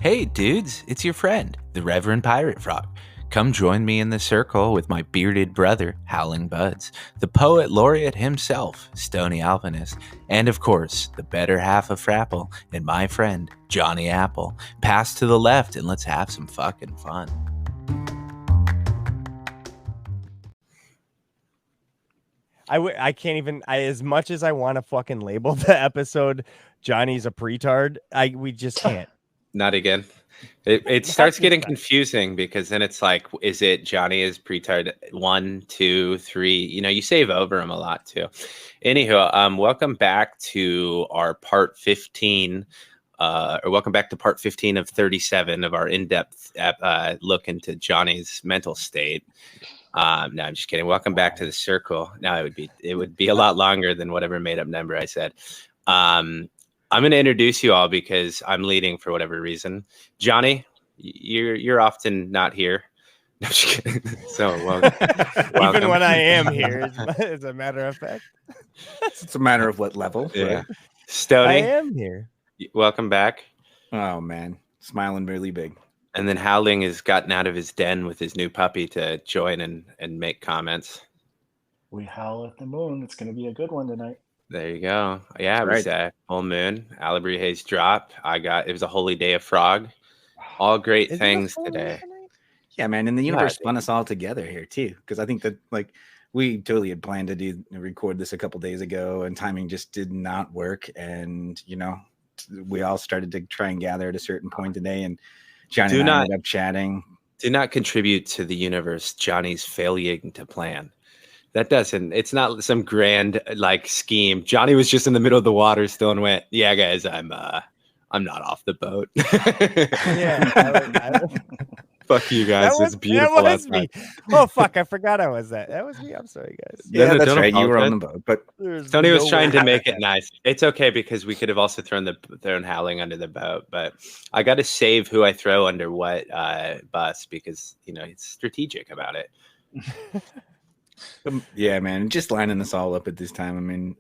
Hey dudes, it's your friend, the Reverend Pirate Frog. Come join me in the circle with my bearded brother, Howlingbuds, the poet laureate himself, Stoney Alpinist, and of course, the better half of Frapple and my friend, Johnny Apple. Pass to the left and let's have some fucking fun. I can't even. As much as I want to fucking label the episode Johnny's a pretard, we just can't. Not again. It starts getting confusing because then it's like, is it Johnny is pretard 1, 2, 3? You know, you save over him a lot too. Anywho, welcome back to our part 15, or welcome back to part 15 of 37 of our in-depth look into Johnny's mental state. No, I'm just kidding. Welcome back to the circle. No, it would be a lot longer than whatever made up number I said. I'm going to introduce you all because I'm leading for whatever reason. Johnny, you're often not here. No, I'm just kidding. So, even when I am here, as a matter of fact, it's a matter of what level. Yeah, right? Stoney, I am here. Welcome back. Oh man, smiling really big. And then Howling has gotten out of his den with his new puppy to join and make comments. We howl at the moon. It's going to be a good one tonight. There you go. Yeah, it was a full moon. Alabri drop. It was a holy day of frog. All great things today. Yeah, man. And the universe spun us all together here too. Because I think that we totally had planned to record this a couple days ago, and timing just did not work. And we all started to try and gather at a certain point today, and Johnny and I ended up chatting. Do not contribute to the universe Johnny's failing to plan. It's not some grand scheme. Johnny was just in the middle of the water still and went, yeah, guys, I'm not off the boat. Yeah. Fuck you guys. It's beautiful. That was me. Oh, fuck. I forgot I was that. That was me. I'm sorry, guys. Yeah, that's right. You were on the boat. But Tony was trying to make it nice. It's okay because we could have also thrown Howling under the boat. But I got to save who I throw under what bus because, it's strategic about it. Yeah, man, just lining us all up at this time. I mean,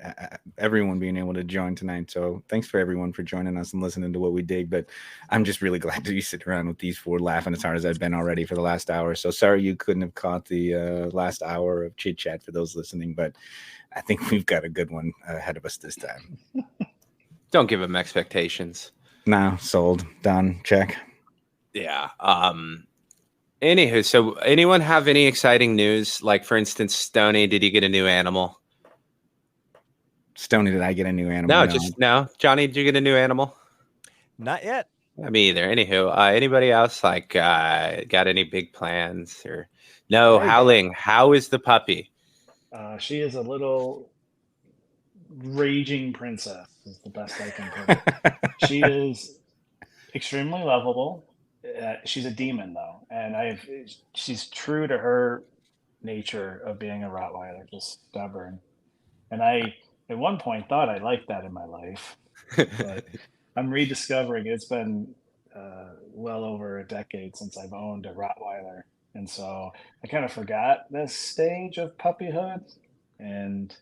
everyone being able to join tonight. So thanks for everyone for joining us and listening to what we dig. But I'm just really glad to be sitting around with these four laughing as hard as I've been already for the last hour. So sorry you couldn't have caught the last hour of chit chat for those listening. But I think we've got a good one ahead of us this time. Don't give them expectations. No, sold. Done. Check. Yeah. Anywho, so anyone have any exciting news? Like, for instance, Stoney, did he get a new animal? Stoney, did I get a new animal? No. Johnny, did you get a new animal? Not yet. Me either. Anywho, anybody else got any big plans or no? Howling, how is the puppy? She is a little raging princess. Is the best I can put it. She is extremely lovable. She's a demon though, and she's true to her nature of being a Rottweiler, just stubborn. And I at one point thought I liked that in my life, but I'm rediscovering it's been well over a decade since I've owned a Rottweiler, and so I kind of forgot this stage of puppyhood. And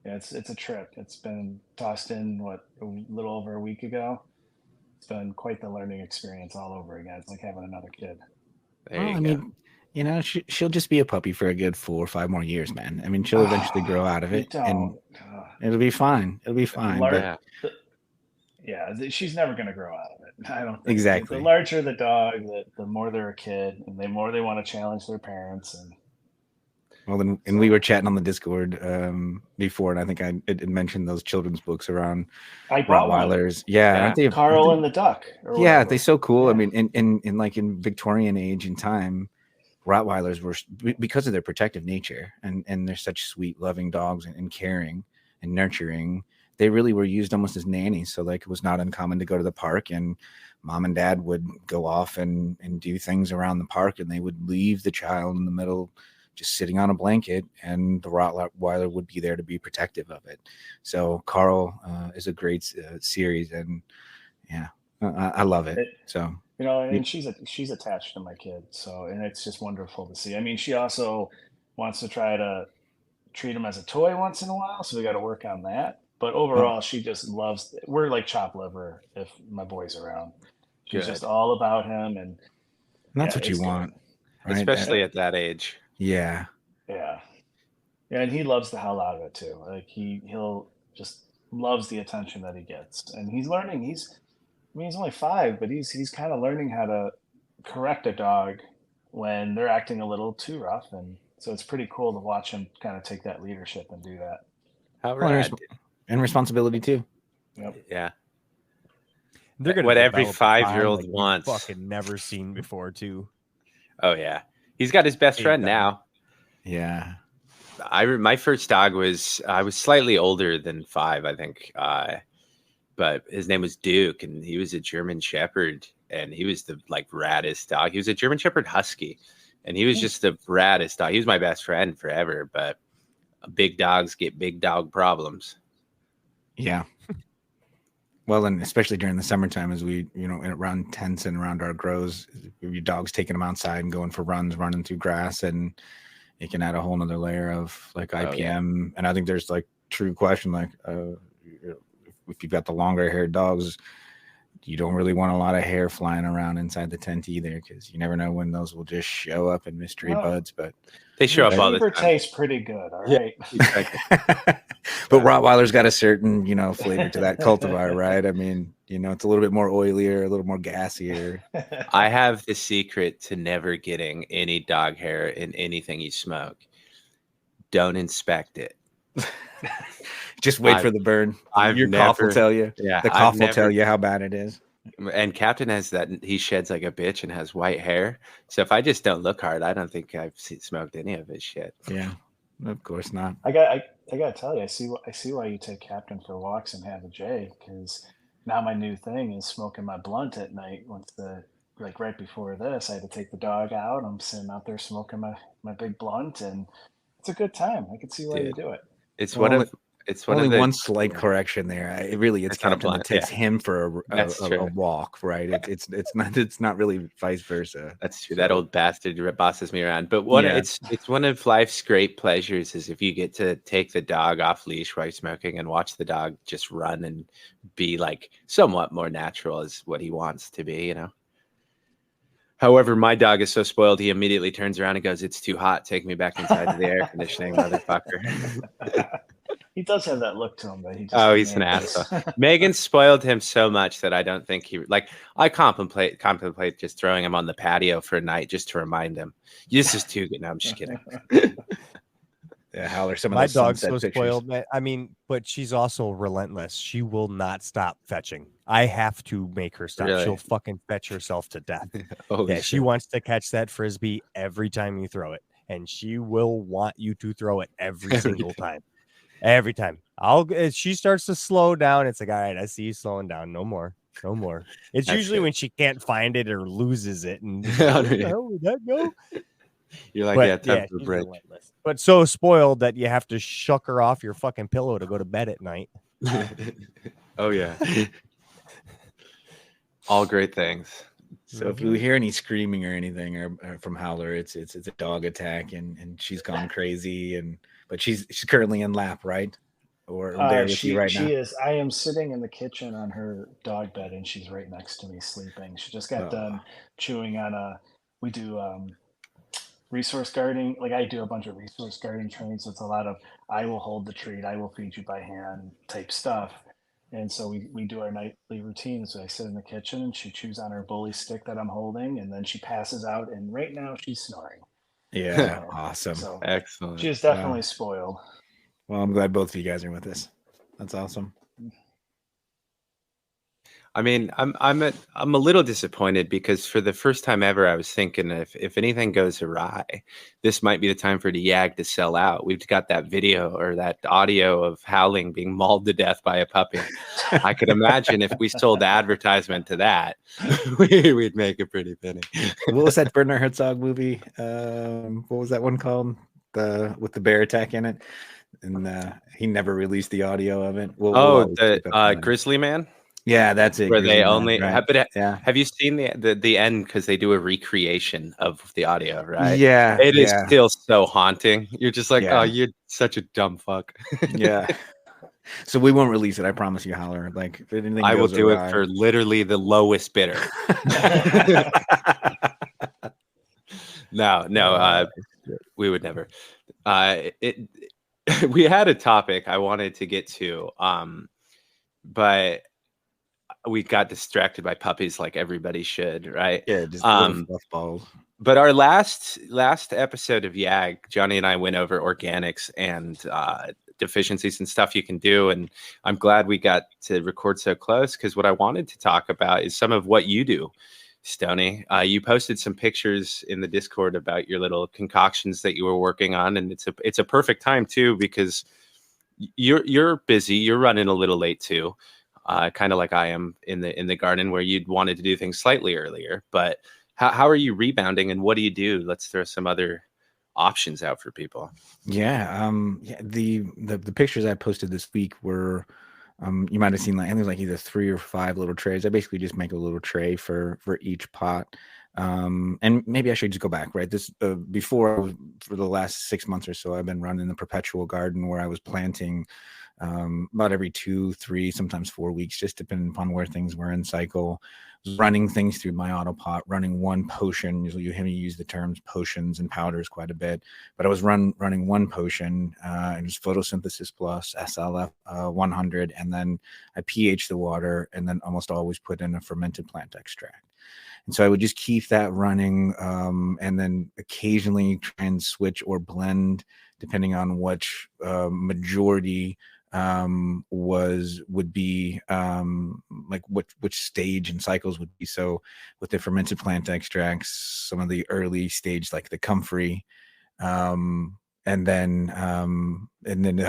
it's a trip. It's been tossed in a little over a week ago. It's been quite the learning experience all over again. It's like having another kid. There you go. She'll just be a puppy for a good 4 or 5 more years, man. I mean, she'll eventually grow out of it, and it'll be fine. It'll be fine. She's never going to grow out of it. I don't think. Exactly. The larger the dog, the more they're a kid, and the more they want to challenge their parents. And we were chatting on the Discord before, and I think I had mentioned those children's books around Rottweilers. Yeah, aren't they? Carl and the Duck. Yeah, they're so cool. Yeah. I mean, in Victorian age and time, Rottweilers were, because of their protective nature and they're such sweet, loving dogs and caring and nurturing. They really were used almost as nannies. So it was not uncommon to go to the park and mom and dad would go off and do things around the park, and they would leave the child in the middle, just sitting on a blanket, and the Rottweiler would be there to be protective of it. So Carl is a great series, and I love it. So and she's attached to my kid, and it's just wonderful to see. I mean, she also wants to try to treat him as a toy once in a while, so we got to work on that. But overall, she just loves. We're like chopped liver if my boy's around. She's just all about him, and that's yeah, what you it's want, right? Especially at that age. Yeah. yeah, and he loves the hell out of it too. Like he'll just loves the attention that he gets, and he's learning. He's only 5, but he's kind of learning how to correct a dog when they're acting a little too rough, and so it's pretty cool to watch him kind of take that leadership and do that. How Well, rad. and responsibility too. Yep. Yeah. They're gonna What every develop a bond 5-year-old like we've wants. fucking never seen before, too. Oh yeah. He's got his best Big friend time. now. Yeah. My first dog was I was slightly older than 5, I think. But his name was Duke, and he was a German Shepherd, and he was the like raddest dog. He was a German Shepherd Husky, and he was just the raddest dog. He was my best friend forever. But big dogs get big dog problems. Yeah. Well, and especially during the summertime, as we, around tents and around our grows, your dog's taking them outside and going for runs, running through grass, and it can add a whole nother layer of like IPM. And I think there's like true question, like if you've got the longer haired dogs, you don't really want a lot of hair flying around inside the tent either, because you never know when those will just show up in mystery buds. But they show up all the time. Tastes pretty good. All right. Exactly. But Rottweiler's got a certain, flavor to that cultivar, right? I mean, it's a little bit more oilier, a little more gassier. I have the secret to never getting any dog hair in anything you smoke. Don't inspect it. Just wait for the burn. Your cough will tell you. Yeah, the cough will tell you how bad it is. And Captain has that. He sheds like a bitch and has white hair. So if I just don't look hard, I don't think I've smoked any of his shit. Yeah, of course not. I gotta tell you, I see why you take Captain for walks and have a J, because now my new thing is smoking my blunt at night. Right before this, I had to take the dog out. I'm sitting out there smoking my big blunt, and it's a good time. I can see why you do it. It's It's only one slight correction there. It's Captain that takes him for a walk, right? It's not really vice versa. That's true. That old bastard bosses me around. But it's one of life's great pleasures is if you get to take the dog off leash while you're smoking and watch the dog just run and be like somewhat more natural as what he wants to be, However, my dog is so spoiled, he immediately turns around and goes, "It's too hot. Take me back inside to the air conditioning, motherfucker." He does have that look to him, but he's an asshole. Megan spoiled him so much that I don't think I contemplate just throwing him on the patio for a night just to remind him. This is too good. No, I'm just kidding. Yeah, Howler, some of my those dog's sunset so pictures. spoiled. I mean, but she's also relentless. She will not stop fetching. I have to make her stop. Really? She'll fucking fetch herself to death. Holy She shit. wants to catch that frisbee every time you throw it, and she will want you to throw it every single time. Every time. She starts to slow down. It's like, all right, I see you slowing down. No more. It's That's usually good. when she can't find it or loses it. And where the hell did that go? You're like, But, time for a she's break. relentless. But so spoiled that you have to shuck her off your fucking pillow to go to bed at night. Oh yeah. All great things. So if you hear any screaming or anything or from Howler, it's a dog attack and she's gone crazy but she's currently in lap, right? Or there with you right now. She is. I am sitting in the kitchen on her dog bed, and she's right next to me sleeping. She just got done chewing on we do resource guarding. Like I do a bunch of resource guarding training, so it's a lot of I will hold the treat, I will feed you by hand type stuff. And so we do our nightly routine. So I sit in the kitchen and she chews on her bully stick that I'm holding, and then she passes out. And right now she's snoring. Yeah, awesome. So Excellent. she is definitely spoiled. Well, I'm glad both of you guys are with us. That's awesome. I mean, I'm a little disappointed because for the first time ever, I was thinking if anything goes awry, this might be the time for the Yag to sell out. We've got that video or that audio of Howling being mauled to death by a puppy. I could imagine if we sold advertisement to that, we'd make a pretty penny. What was that Werner Herzog movie? What was that one called? With the bear attack in it, and he never released the audio of it. The Grizzly Man. Yeah, that's it. Where they only right. Have you seen the end because they do a recreation of the audio, right? Yeah, it is still so haunting. You're just like, oh, you're such a dumb fuck. Yeah, So we won't release it. I promise you, Howler. Like if anything I will goes do awry. it for literally the lowest bidder. No, we would never. We had a topic I wanted to get to, but we got distracted by puppies like everybody should, right? Yeah, just little fluff balls. But our last episode of YAG, Johnny and I went over organics and deficiencies and stuff you can do. And I'm glad we got to record so close, because what I wanted to talk about is some of what you do, Stoney. You posted some pictures in the Discord about your little concoctions that you were working on. And it's a perfect time too, because you're busy. You're running a little late too. Kind of like I am in the garden, where you'd wanted to do things slightly earlier. But how are you rebounding, and what do you do? Let's throw some other options out for people. Yeah, the pictures I posted this week were, you might have seen, like, and there's like either 3 or 5 little trays. I basically just make a little tray for each pot. And maybe I should just go back, right? This before, for the last 6 months or so, I've been running the perpetual garden, where I was planting about every 2, 3, sometimes 4 weeks, just depending upon where things were in cycle. Running things through my auto pot, running one potion. Usually you hear me use the terms potions and powders quite a bit, but I was running one potion, and it was photosynthesis plus SLF 100, and then I pH the water, and then almost always put in a fermented plant extract. And so I would just keep that running, and then occasionally try and switch or blend depending on which majority would be like which stage and cycles would be. So with the fermented plant extracts, some of the early stage, like the comfrey, and then I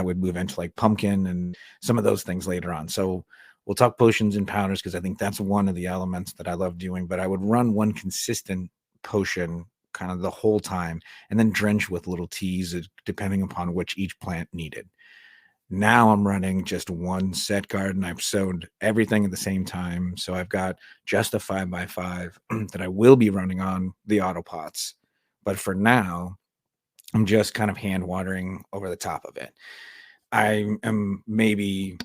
would move into like pumpkin and some of those things later on. So we'll talk potions and powders, because I think that's one of the elements that I love doing. But I would run one consistent potion kind of the whole time, and then drench with little teas depending upon which each plant needed. Now I'm running just one set garden. I've sowed everything at the same time. So I've got just a 5x5 that I will be running on the auto pots. But for now, I'm just kind of hand watering over the top of it. I am maybe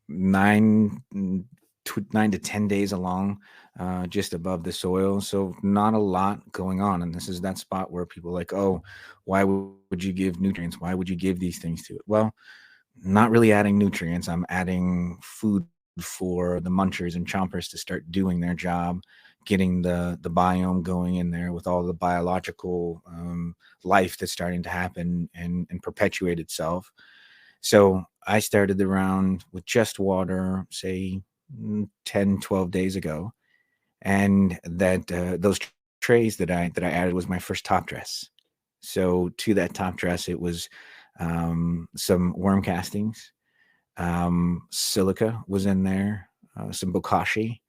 9 to 10 days along, just above the soil. So not a lot going on. And this is that spot where people are like, oh, why would you give nutrients? Why would you give these things to it? Well, not really adding nutrients. I'm adding food for the munchers and chompers to start doing their job, getting the biome going in there with all the biological life that's starting to happen and perpetuate itself. So I started the round with just water, say 10, 12 days ago. And that those trays that I added was my first top dress. So to that top dress, it was some worm castings, silica was in there, some bokashi.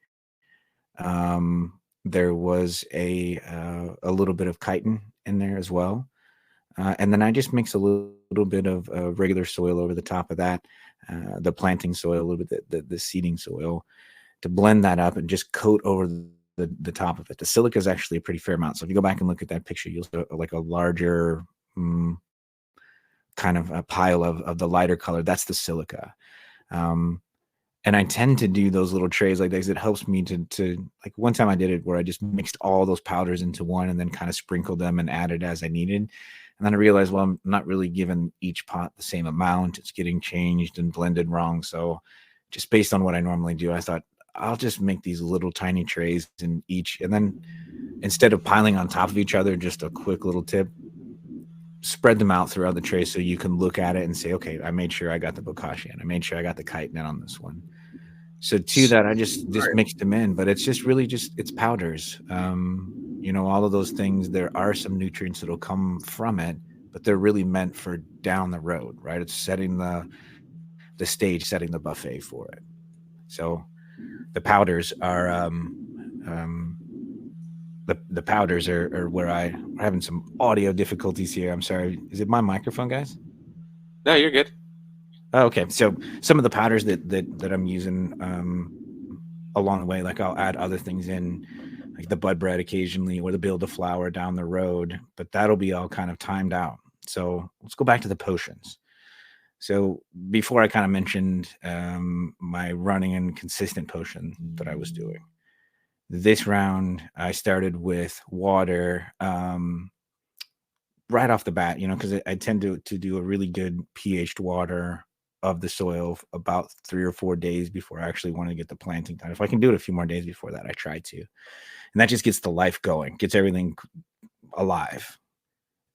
There was a little bit of chitin in there as well. And then I just mix a little bit of regular soil over the top of that, the planting soil, a little bit the seeding soil, to blend that up and just coat over the top of it. The silica is actually a pretty fair amount. So if you go back and look at that picture, you'll see like a larger kind of a pile of the lighter color. That's the silica. And I tend to do those little trays like this. It helps me to like, one time I did it where I just mixed all those powders into one and then kind of sprinkled them and added as I needed. And then I realized, well, I'm not really giving each pot the same amount. It's getting changed and blended wrong. So just based on what I normally do, I thought I'll just make these little tiny trays in each. And then instead of piling on top of each other, just a quick little tip, spread them out throughout the tray so you can look at it and say, okay, I made sure I got the bokashi and I made sure I got the chitin on this one. So to that, I just mixed them in, but it's just really it's powders. All of those things, there are some nutrients that'll come from it, but they're really meant for down the road, right? It's setting the stage, setting the buffet for it. So the powders are the powders are where we're having some audio difficulties here. I'm sorry. Is it my microphone, guys? No, you're good. Oh, okay. So some of the powders that I'm using along the way, like I'll add other things in, like the bud bread occasionally, or the build a flower down the road, but that'll be all kind of timed out. So let's go back to the potions. So before I kind of mentioned my running and consistent potion that I was doing. This round, I started with water right off the bat, because I tend to do a really good pH'd water of the soil about 3 or 4 days before I actually want to get the planting done. If I can do it a few more days before that, I try to. And that just gets the life going, gets everything alive.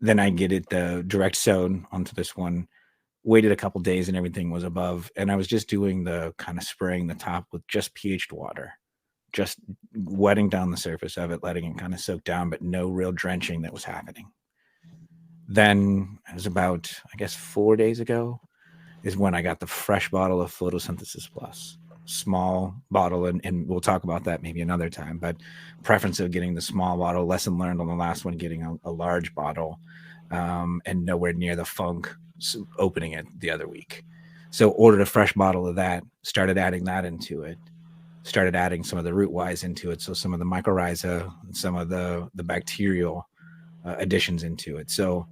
Then I get it direct sowed onto this one, waited a couple days and everything was above. And I was just doing the kind of spraying the top with just pH'd water, just wetting down the surface of it, letting it kind of soak down, but no real drenching that was happening. Then it was about, I guess, 4 days ago is when I got the fresh bottle of Photosynthesis Plus. Small bottle, and we'll talk about that maybe another time, but preference of getting the small bottle, lesson learned on the last one, getting a large bottle, and nowhere near the funk opening it the other week. So ordered a fresh bottle of that, started adding that into it, started adding some of the root wise into it. So some of the mycorrhiza, and some of the bacterial additions into it. So,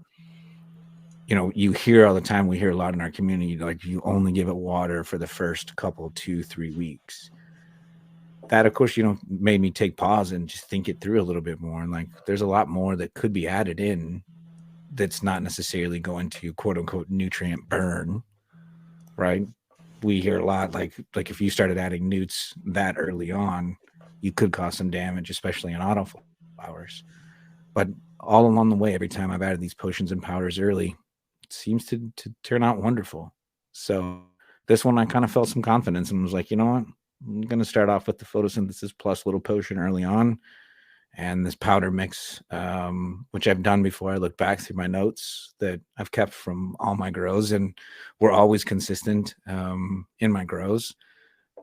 you hear all the time, we hear a lot in our community, like you only give it water for the first couple, 2-3 weeks. That, of course, made me take pause and just think it through a little bit more. And like, there's a lot more that could be added in that's not necessarily going to quote unquote nutrient burn, right? We hear a lot like if you started adding newts that early on, you could cause some damage, especially in autoflowers. But all along the way, every time I've added these potions and powders early, it seems to turn out wonderful. So this one, I kind of felt some confidence and was like, you know what? I'm going to start off with the Photosynthesis Plus little potion early on. And this powder mix, which I've done before. I look back through my notes that I've kept from all my grows, and we're always consistent in my grows.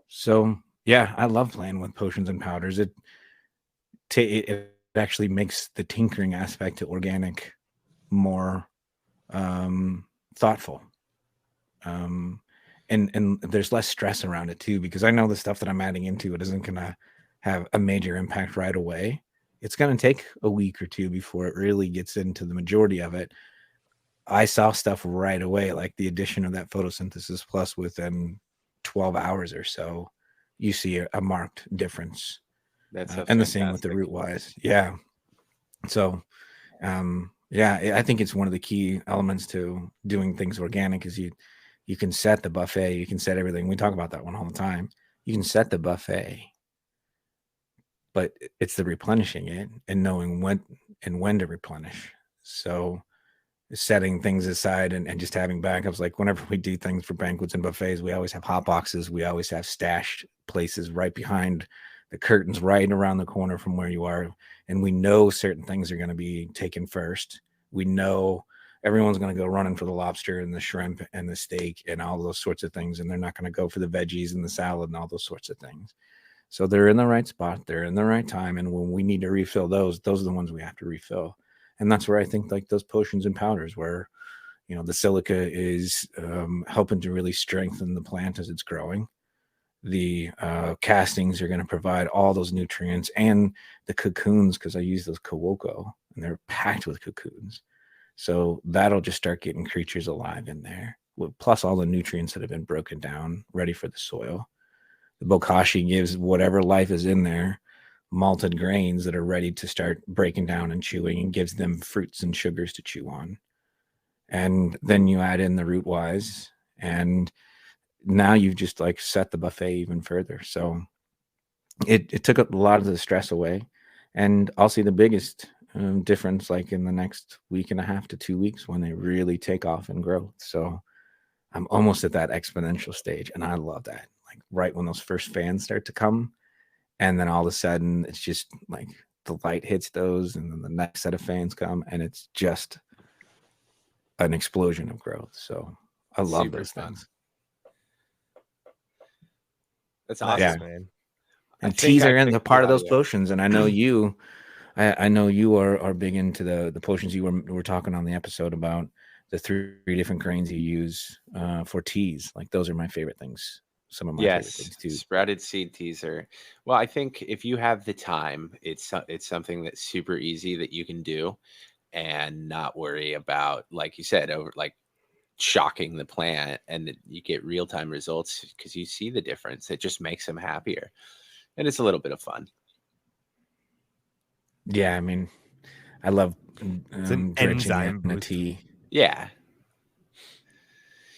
So yeah, I love playing with potions and powders. It actually makes the tinkering aspect to organic more thoughtful. And there's less stress around it too, because I know the stuff that I'm adding into it isn't going to have a major impact right away. It's going to take a week or two before it really gets into the majority of it. I saw stuff right away, like the addition of that Photosynthesis Plus within 12 hours or so. You see a marked difference. That's and the same with the root wise. Yeah. So, I think it's one of the key elements to doing things organic is you can set the buffet, you can set everything. We talk about that one all the time. You can set the buffet, but it's the replenishing it and knowing when to replenish. So setting things aside and just having backups, like whenever we do things for banquets and buffets, we always have hot boxes. We always have stashed places right behind the curtains, right around the corner from where you are. And we know certain things are going to be taken first. We know everyone's going to go running for the lobster and the shrimp and the steak and all those sorts of things. And they're not going to go for the veggies and the salad and all those sorts of things. So they're in the right spot. They're in the right time. And when we need to refill those are the ones we have to refill. And that's where I think like those potions and powders where, the silica is helping to really strengthen the plant as it's growing. The castings are going to provide all those nutrients and the cocoons, because I use those Kawoko and they're packed with cocoons. So that'll just start getting creatures alive in there, plus all the nutrients that have been broken down, ready for the soil. The bokashi gives whatever life is in there malted grains that are ready to start breaking down and chewing, and gives them fruits and sugars to chew on. And then you add in the root wise, and now you've just like set the buffet even further. So it took a lot of the stress away. And I'll see the biggest difference like in the next week and a half to 2 weeks when they really take off and grow. So I'm almost at that exponential stage, and I love that. Like right when those first fans start to come, and then all of a sudden it's just like the light hits those, and then the next set of fans come, and it's just an explosion of growth. So I love Super those fun. things. That's awesome. Yeah, man. And teas are in the part of those potions. And I know you, I know you are big into the potions. You were talking on the episode about the 3 different grains you use for teas. Like those are my favorite things. Some of my favorite things too. Sprouted seed teas are. Well, I think if you have the time, it's something that's super easy that you can do and not worry about, like you said, over like shocking the plant, and you get real-time results because you see the difference. It just makes them happier, and it's a little bit of fun. Yeah, I mean, I love It's an drenching enzyme in a boost. tea. Yeah.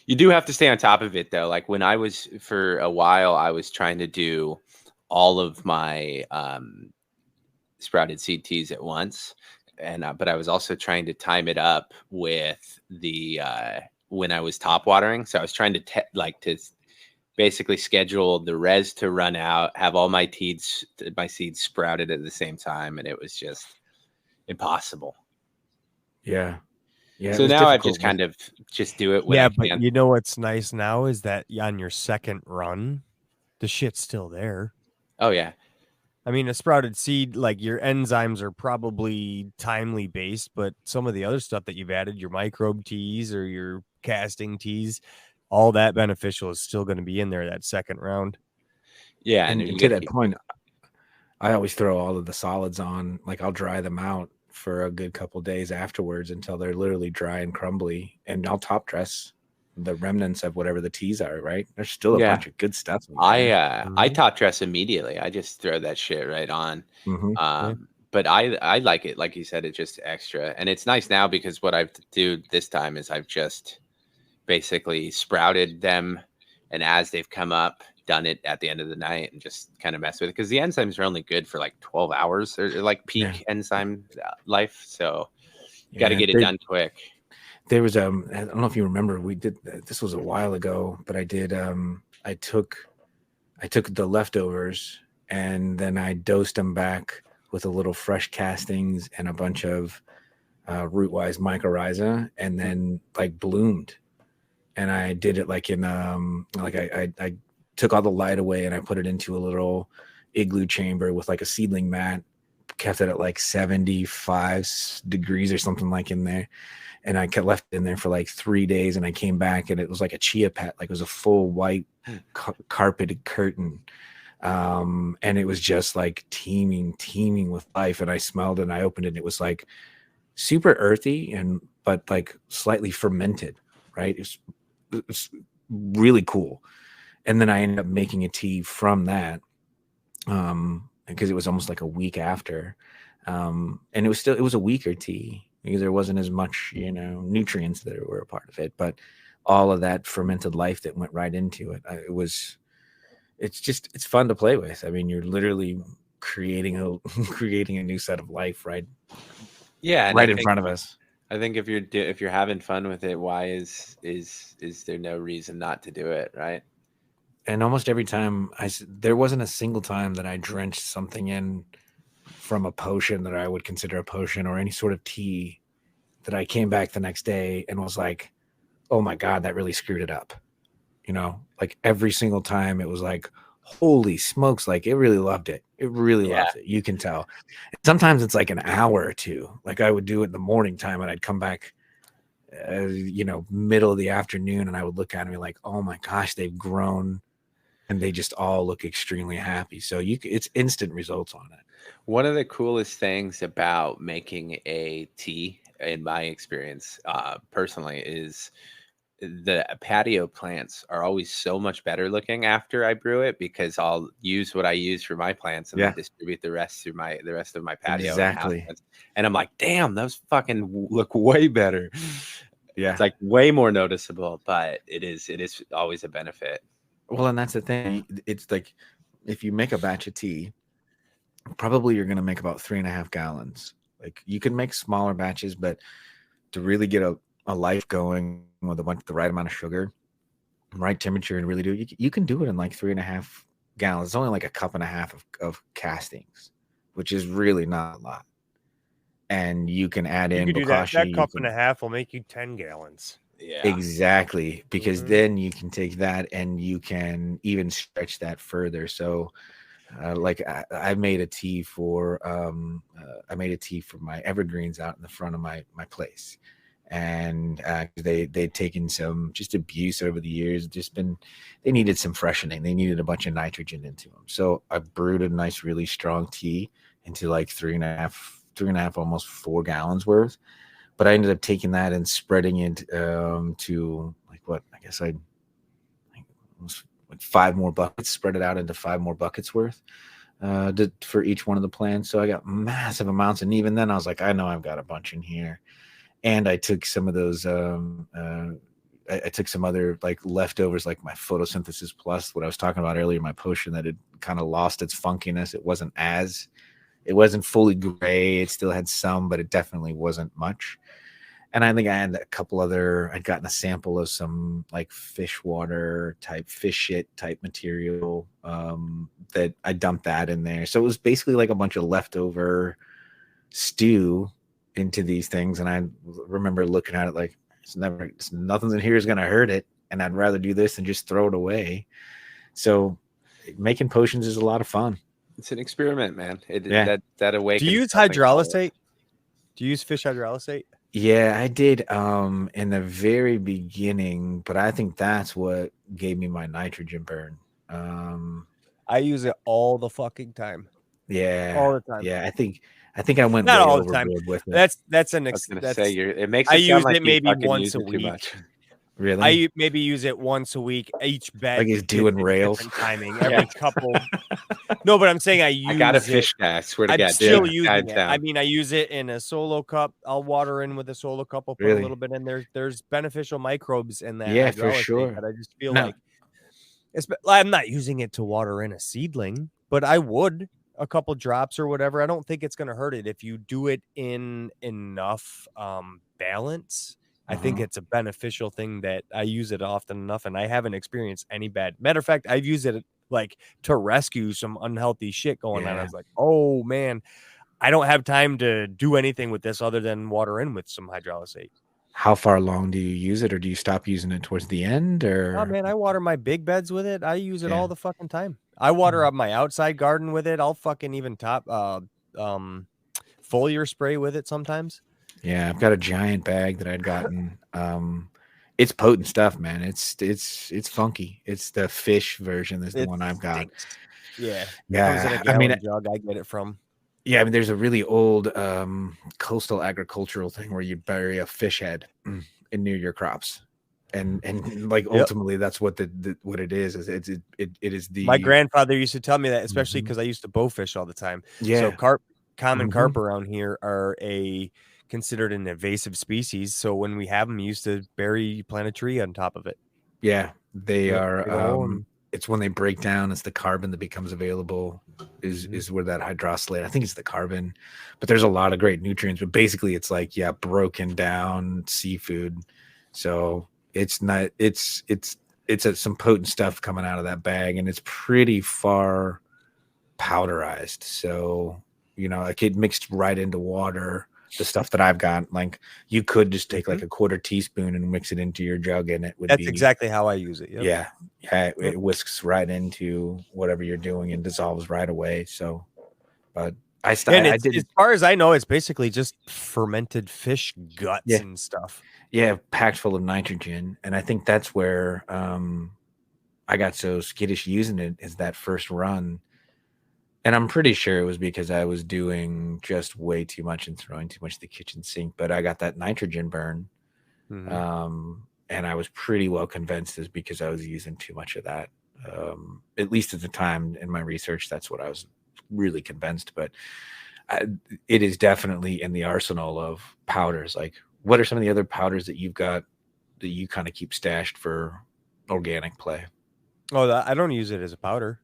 You do have to stay on top of it though. Like when I was, for a while, I was trying to do all of my sprouted seed teas at once, and but I was also trying to time it up with the when I was top watering. So I was trying to to basically schedule the res to run out, have all my seeds sprouted at the same time, and it was just impossible. Yeah. Yeah. So now I've just kind of just do it when Yeah, I but can. you know what's nice now is that on your second run, the shit's still there. Oh yeah. I mean, a sprouted seed, like your enzymes are probably timely based, but some of the other stuff that you've added, your microbe teas or your casting teas, all that beneficial is still going to be in there that second round. Yeah, and to that point, I always throw all of the solids on. Like I'll dry them out for a good couple days afterwards until they're literally dry and crumbly, and I'll top dress the remnants of whatever the teas are. Right, there's still a bunch of good stuff. I top dress immediately. I just throw that shit right on. But I like it, like you said, it's just extra, and it's nice now because what I've do this time is I've just basically sprouted them, and as they've come up, done it at the end of the night and just kind of mess with it because the enzymes are only good for like 12 hours. They're like peak enzyme life, so you got to get it done quick. There was I don't know if you remember, we did this was a while ago, but I did I took the leftovers and then I dosed them back with a little fresh castings and a bunch of root-wise mycorrhiza, and then like bloomed. And I did it like in like I took all the light away and I put it into a little igloo chamber with like a seedling mat, kept it at like 75 degrees or something like in there. And I left it in there for like 3 days, and I came back and it was like a chia pet, like it was a full white carpeted curtain. And it was just like teeming with life. And I smelled it and I opened it and it was like super earthy but like slightly fermented, right? It's really cool. And then I ended up making a tea from that, because it was almost like a week after, and it was a weaker tea because there wasn't as much nutrients that were a part of it, but all of that fermented life that went right into it. It's fun to play with. I mean, you're literally creating a new set of life, right? Yeah, right in front of us. I think if you're having fun with it, why is there no reason not to do it, right? And almost every time there wasn't a single time that I drenched something in from a potion that I would consider a potion or any sort of tea that I came back the next day and was like, oh my God, that really screwed it up. Like every single time it was like, holy smokes, like it really loved it. It really loved it. You can tell. Sometimes it's like an hour or two. Like I would do it in the morning time and I'd come back, middle of the afternoon, and I would look at it and be like, oh my gosh, they've grown and they just all look extremely happy. So it's instant results on it. One of the coolest things about making a tea, in my experience, personally, is the patio plants are always so much better looking after I brew it because I'll use what I use for my plants and then distribute the rest through the rest of my patio. Exactly. And I'm like, damn, those fucking look way better. Yeah. It's like way more noticeable, but it is always a benefit. Well, and that's the thing. It's like if you make a batch of tea, probably you're going to make about 3.5 gallons. Like you can make smaller batches, but to really get a life going with the right amount of sugar, right temperature, and really do it, you can do it in like 3.5 gallons. It's only like a cup and a half of castings, which is really not a lot. And you can add in bokashi. That cup and a half will make you 10 gallons. Yeah, exactly. Because then you can take that and you can even stretch that further. So like I made a tea for my evergreens out in the front of my place, and they'd taken some just abuse over the years. They needed some freshening. They needed a bunch of nitrogen into them. So I brewed a nice, really strong tea into like 3.5, almost 4 gallons worth, but I ended up taking that and spreading it to like what I guess I was like 5 more buckets, spread it out into 5 more buckets worth for each one of the plants. So I got massive amounts, and even then I was like, I know I've got a bunch in here. And I took some of those I took some other like leftovers, like my photosynthesis plus, what I was talking about earlier, my potion that had kind of lost its funkiness. It wasn't fully gray. It still had some, but it definitely wasn't much. And I think I had a couple other, I'd gotten a sample of some like fish water type, fish shit type material that I dumped that in there. So it was basically like a bunch of leftover stew into these things. And I remember looking at it like, nothing in here is going to hurt it. And I'd rather do this than just throw it away. So making potions is a lot of fun. It's an experiment, man. Yeah. That awakens. Do you use something hydrolysate? Do you use fish hydrolysate? Yeah, I did in the very beginning, but I think that's what gave me my nitrogen burn. I use it all the fucking time. Yeah. All the time. Yeah, I think I went Not way all the time. overboard with it. That's an I was gonna that's say it makes I it sound use like it you maybe fucking once use a it too week. much. Really? I maybe use it once a week. Each bed Like he's doing different rails? timing every couple. No, but I'm saying I use I got a it. fish guy. I swear to I'm God, still dude, using hands it. down. I mean, I use it in a solo cup. I'll water in with a solo cup. I'll put Really? a little bit in there. There's beneficial microbes in that. Yeah, for hydrolysate sure. That I just feel No. like I'm not using it to water in a seedling, but I would a couple drops or whatever. I don't think it's going to hurt it if you do it in enough balance. I think it's a beneficial thing that I use it often enough, and I haven't experienced any bad. Matter of fact, I've used it like to rescue some unhealthy shit going on. I Yeah. was like, oh man, I don't have time to do anything with this other than water in with some hydrolysate. How far along do you use it, or do you stop using it towards the end? Or Oh man, I water my big beds with it. I use it Yeah. all the fucking time. I water up my outside garden with it. I'll fucking even top foliar spray with it sometimes. Yeah, I've got a giant bag that I'd gotten. It's potent stuff, man. It's funky. It's the fish version. Is the one I've got. Stinks. Yeah. Yeah, Comes in a gallon jug. I get it from. Yeah, I mean, there's a really old coastal agricultural thing where you bury a fish head near your crops, and like ultimately that's what what it is. It is the. My grandfather used to tell me that, especially because I used to bow fish all the time. Yeah. So common carp around here are considered an invasive species. So when we have them, we used to plant a tree on top of it. Yeah, they are. and- It's when they break down. It's the carbon that becomes available. Is where that hydroxylate. I think it's the carbon, but there's a lot of great nutrients. But basically, it's like broken down seafood. So it's not. It's some potent stuff coming out of that bag, and it's pretty far powderized. So like it mixed right into water. The stuff that I've got, like you could just take like a quarter teaspoon and mix it into your jug, and it would. That's exactly how I use it. Yep. Yeah, it whisks right into whatever you're doing and dissolves right away. So, but I did. As far as I know, it's basically just fermented fish guts and stuff. Yeah, packed full of nitrogen, and I think that's where I got so skittish using it is that first run. And I'm pretty sure it was because I was doing just way too much and throwing too much to the kitchen sink. But I got that nitrogen burn. And I was pretty well convinced is because I was using too much of that. At least at the time in my research, that's what I was really convinced. But it is definitely in the arsenal of powders. Like, what are some of the other powders that you've got that you kind of keep stashed for organic play? Oh, I don't use it as a powder.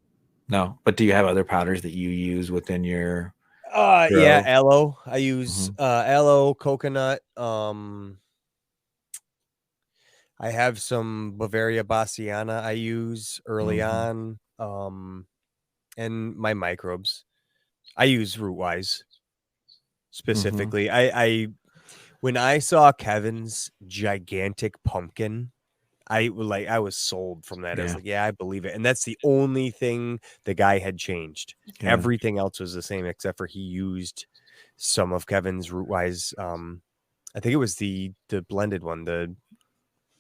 No, but do you have other powders that you use within your? Yeah, aloe. I use aloe, coconut. I have some Bavaria Bassiana I use early on. And my microbes. I use Rootwise specifically. I when I saw Kevin's gigantic pumpkin, I was sold from that. I was like, I believe it. And that's the only thing the guy had changed. Yeah. Everything else was the same, except for he used some of Kevin's Rootwise. I think it was the blended one, the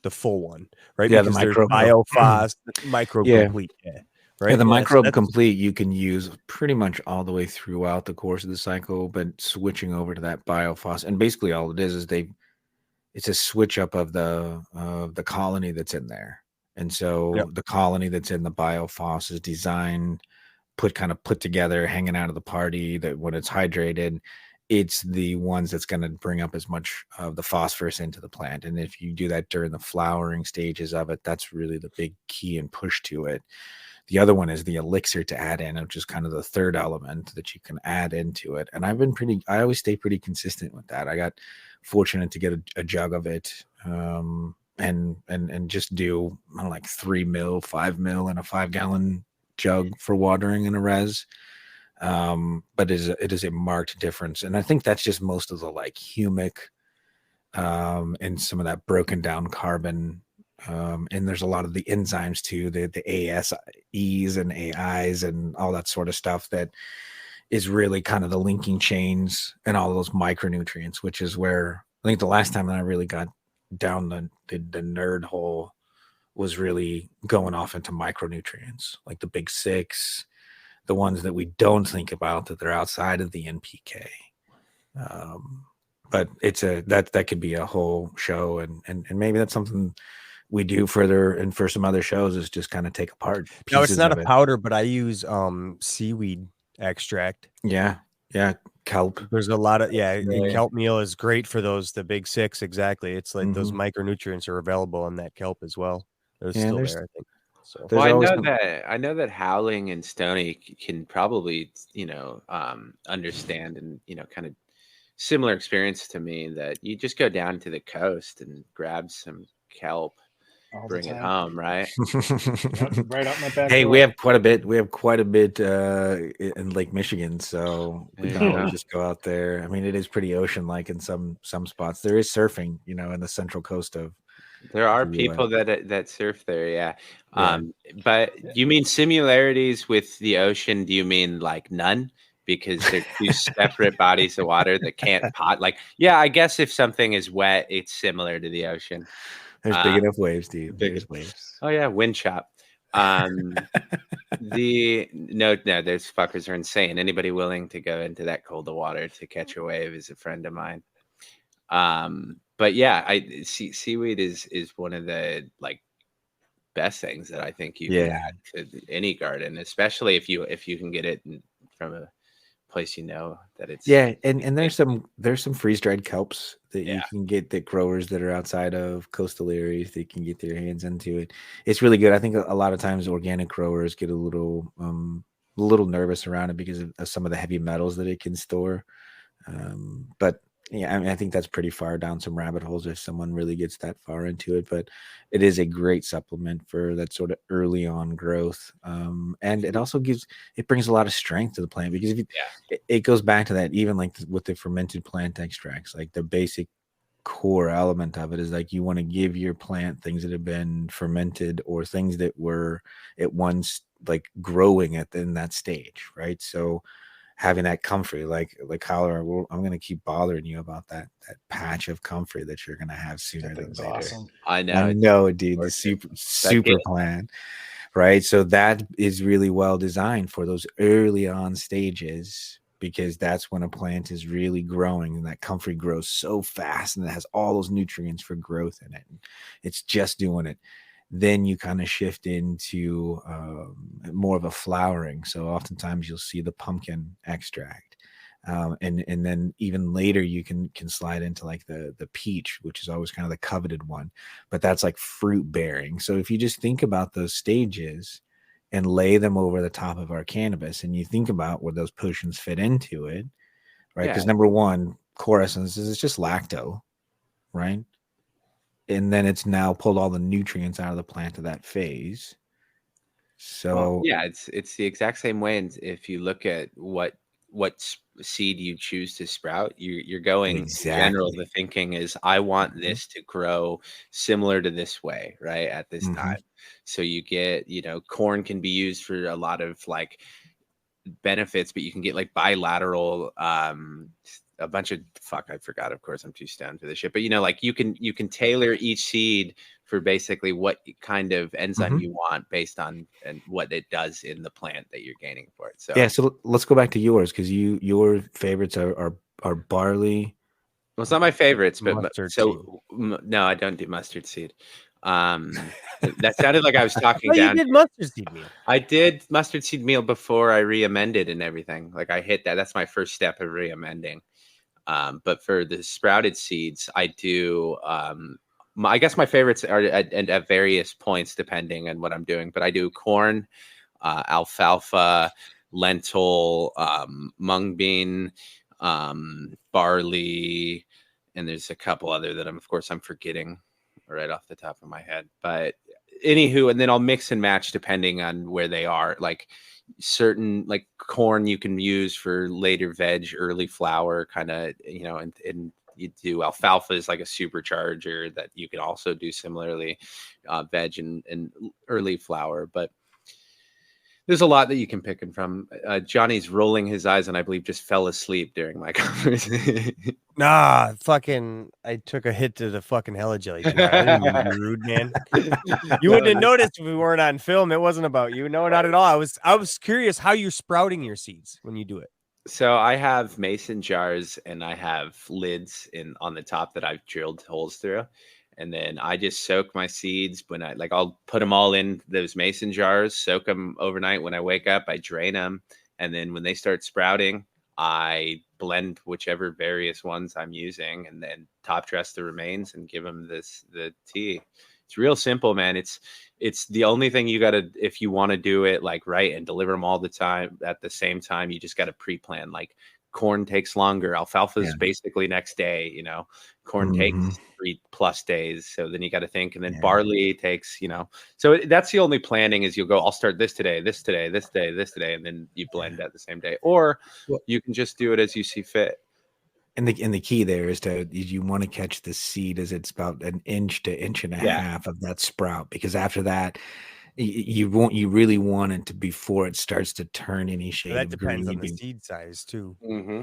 full one, right? Yeah, because the microbe Biophos, microbe complete. Yeah. Right. Yeah, the microbe complete you can use pretty much all the way throughout the course of the cycle, but switching over to that Biophos, and basically all it is they it's a switch up of the colony that's in there. And so the colony that's in the biofos is designed, put together, hanging out of the party, that when it's hydrated, it's the ones that's going to bring up as much of the phosphorus into the plant. And if you do that during the flowering stages of it, that's really the big key and push to it. The other one is the elixir to add in, which is kind of the third element that you can add into it. And I always stay pretty consistent with that. I got fortunate to get a jug of it, and just do, I don't know, like 3 mil, 5 mil in a 5-gallon jug for watering in a res. But it is a marked difference. And I think that's just most of the like humic, and some of that broken down carbon. And there's a lot of the enzymes too, the ASEs and AIs and all that sort of stuff that is really kind of the linking chains and all those micronutrients, which is where I think the last time that I really got down the nerd hole was really going off into micronutrients, like the big six, the ones that we don't think about that they're outside of the NPK. But it's that could be a whole show, and maybe that's something we do further and for some other shows, is just kind of take apart. No, it's not a powder, but I use seaweed extract. Yeah, kelp. There's a lot of kelp meal is great for those, the big six. Exactly. It's like those micronutrients are available in that kelp as well. It's still there, I think. So well, I know that Howling and Stoney can probably, understand and, kind of similar experience to me, that you just go down to the coast and grab some kelp, bring it home, right? Right up my back. Hey, we have quite a bit. We have quite a bit in Lake Michigan, so we can always just go out there. I mean, it is pretty ocean-like in some spots. There is surfing, in the central coast of. There are people that surf there, yeah. But you mean similarities with the ocean? Do you mean like none? Because they're two separate bodies of water that can't pot. Like, I guess if something is wet, it's similar to the ocean. There's big enough waves, dude. Big waves. Oh yeah, wind chop. No, there's fuckers are insane. Anybody willing to go into that cold of water to catch a wave is a friend of mine. But I see seaweed is one of the like best things that I think you can add to any garden, especially if you can get it from a place that it's and there's some freeze-dried kelps that you can get, that growers that are outside of coastal areas, they can get their hands into it. It's really good. I think a lot of times organic growers get a little nervous around it because of some of the heavy metals that it can store, but I mean, I think that's pretty far down some rabbit holes if someone really gets that far into it, but it is a great supplement for that sort of early on growth. And it also brings a lot of strength to the plant, because if it goes back to that, even like with the fermented plant extracts, like the basic core element of it is like, you want to give your plant things that have been fermented, or things that were at once like growing in that stage. Right. So having that comfrey, like Howler, I'm going to keep bothering you about that patch of comfrey that you're going to have sooner than later. Awesome. I know, dude. The super plan, right? So that is really well designed for those early on stages, because that's when a plant is really growing, and that comfrey grows so fast, and it has all those nutrients for growth in it. And it's just doing it. Then you kind of shift into more of a flowering. So oftentimes you'll see the pumpkin extract. And then even later you can slide into like the peach, which is always kind of the coveted one, but that's like fruit bearing. So if you just think about those stages and lay them over the top of our cannabis, and you think about where those potions fit into it, right? Because number one, core essence is just lacto, right? And then it's now pulled all the nutrients out of the plant of that phase. So it's the exact same way. And if you look at what seed you choose to sprout, you're going in general, the thinking is, I want this to grow similar to this way, right, at this time. So you get, corn can be used for a lot of like benefits, but you can get like bilateral a bunch of I forgot, of course I'm too stoned for this shit, but like you can tailor each seed for basically what kind of enzyme you want based on and what it does in the plant that you're gaining for it. So so let's go back to yours, because your favorites are barley, Well, it's not my favorites, but Mustard no, I don't do mustard seed. That sounded like I was talking Well, you down. did mustard seed meal. I did mustard seed meal before I re-amended and everything. Like I hit that. That's my first step of re-amending. But for the sprouted seeds, I do. I guess my favorites are at various points depending on what I'm doing. But I do corn, alfalfa, lentil, mung bean, barley, and there's a couple other that I'm forgetting right off the top of my head. But anywho, and then I'll mix and match depending on where they are. Like certain like corn you can use for later veg, early flower kind of, and you do alfalfa is like a supercharger that you can also do similarly, veg and early flower. But there's a lot that you can pick from. Johnny's rolling his eyes and I believe just fell asleep during my conversation. Nah, I took a hit to the fucking hella jelly tonight. I didn't mean to be rude, man. You wouldn't have noticed if we weren't on film. It wasn't about you. No, not at all. I was curious how you're sprouting your seeds when you do it. So I have mason jars and I have lids on the top that I've drilled holes through. And then I just soak my seeds when I'll put them all in those mason jars, soak them overnight. When I wake up, I drain them. And then when they start sprouting, I blend whichever various ones I'm using and then top dress the remains and give them the tea. It's real simple, man. It's the only thing you got to, if you want to do it like right and deliver them all the time at the same time, you just got to pre-plan. Like corn takes longer. Alfalfa is basically next day, corn takes 3+ days. So then you got to think, and then barley takes, so that's the only planning is you'll go, I'll start this today, this today, this day, this today. And then you blend at the same day, or you can just do it as you see fit. And the key there is you want to catch the seed as it's about an inch to inch and a half of that sprout, because after that, you really want it to before it starts to turn any shade. That depends on the seed size too. Mm-hmm.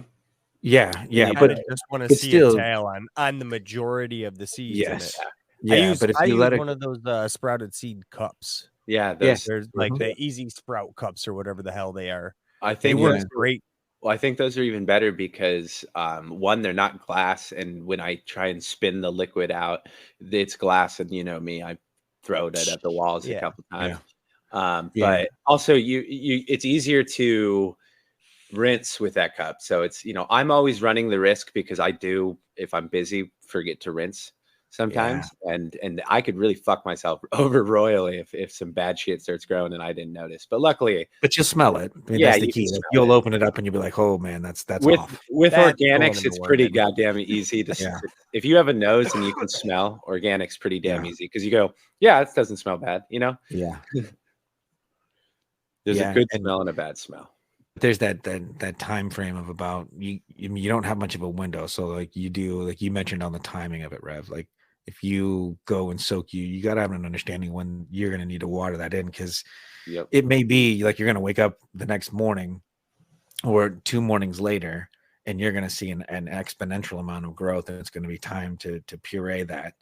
Yeah, but I just want to see still, a tail on the majority of the seeds. Yes, in it. But if I use one of those sprouted seed cups. Yeah, there's like the easy sprout cups or whatever the hell they are. I think they work great. Well, I think those are even better because one, they're not glass, and when I try and spin the liquid out, it's glass, and you know me, I throw it at the walls a couple times. But also, it's easier to rinse with that cup. So it's I'm always running the risk because I do, if I'm busy, forget to rinse sometimes, and I could really fuck myself over royally if some bad shit starts growing and I didn't notice. But luckily, you'll smell it. That's the key. You'll open it up and you'll be like, oh man, that's off. With organics, it's pretty goddamn easy to. If you have a nose and you can smell, organics pretty damn easy because you go, it doesn't smell bad, Yeah. There's a good smell and a bad smell. There's that time frame of about you don't have much of a window. So like you mentioned on the timing of it, Rev, like if you go and soak, you got to have an understanding when you're going to need to water that in, because it may be like you're going to wake up the next morning or 2 mornings later and you're going to see an exponential amount of growth, and it's going to be time to puree that.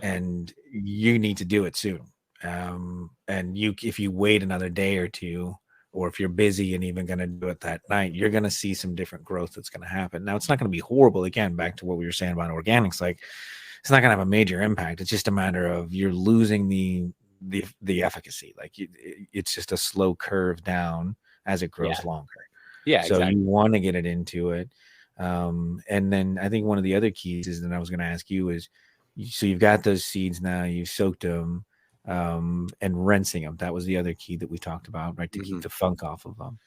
And you need to do it soon. And if you wait another day or two, or if you're busy and even going to do it that night, you're going to see some different growth that's going to happen. Now, it's not going to be horrible. Again, back to what we were saying about organics, like it's not going to have a major impact. It's just a matter of you're losing the efficacy. Like it's just a slow curve down as it grows longer. Yeah, so exactly. You want to get it into it. And then I think one of the other keys is that I was going to ask you is, so you've got those seeds now, you've soaked them, and rinsing them. That was the other key that we talked about, right? To keep the funk off of them.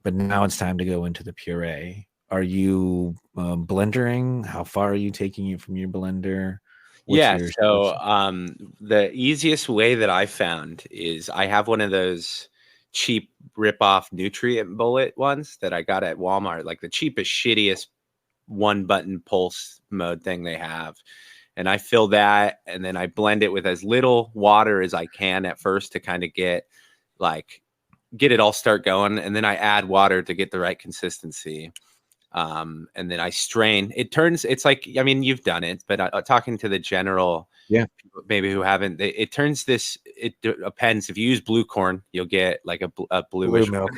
But now it's time to go into the puree. Are you blendering? How far are you taking it from your blender? The easiest way that I found is I have one of those cheap rip-off nutrient bullet ones that I got at Walmart, like the cheapest, shittiest 1-button pulse mode thing they have. And I fill that, and then I blend it with as little water as I can at first to kind of get it all start going. And then I add water to get the right consistency. And then I strain. It's like, I mean, you've done it, but talking to the general, people maybe who haven't, it turns this, it depends. If you use blue corn, you'll get like a bluish blue milk.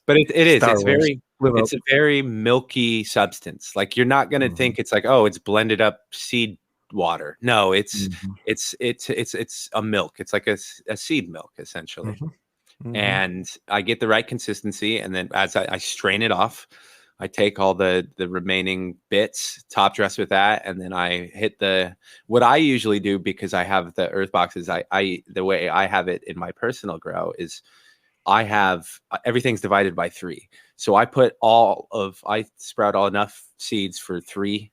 But it is. Star It's Wars. very. Live It's a very milky substance. Like you're not going to think it's like, oh, it's blended up seed water. No, it's a milk. It's like a seed milk essentially. And I get the right consistency, and then as I strain it off, I take all the remaining bits, top dress with that, and then I hit what I usually do, because I have the earth boxes. I the way I have it in my personal grow is I have everything's divided by 3. So I sprout all enough seeds for 3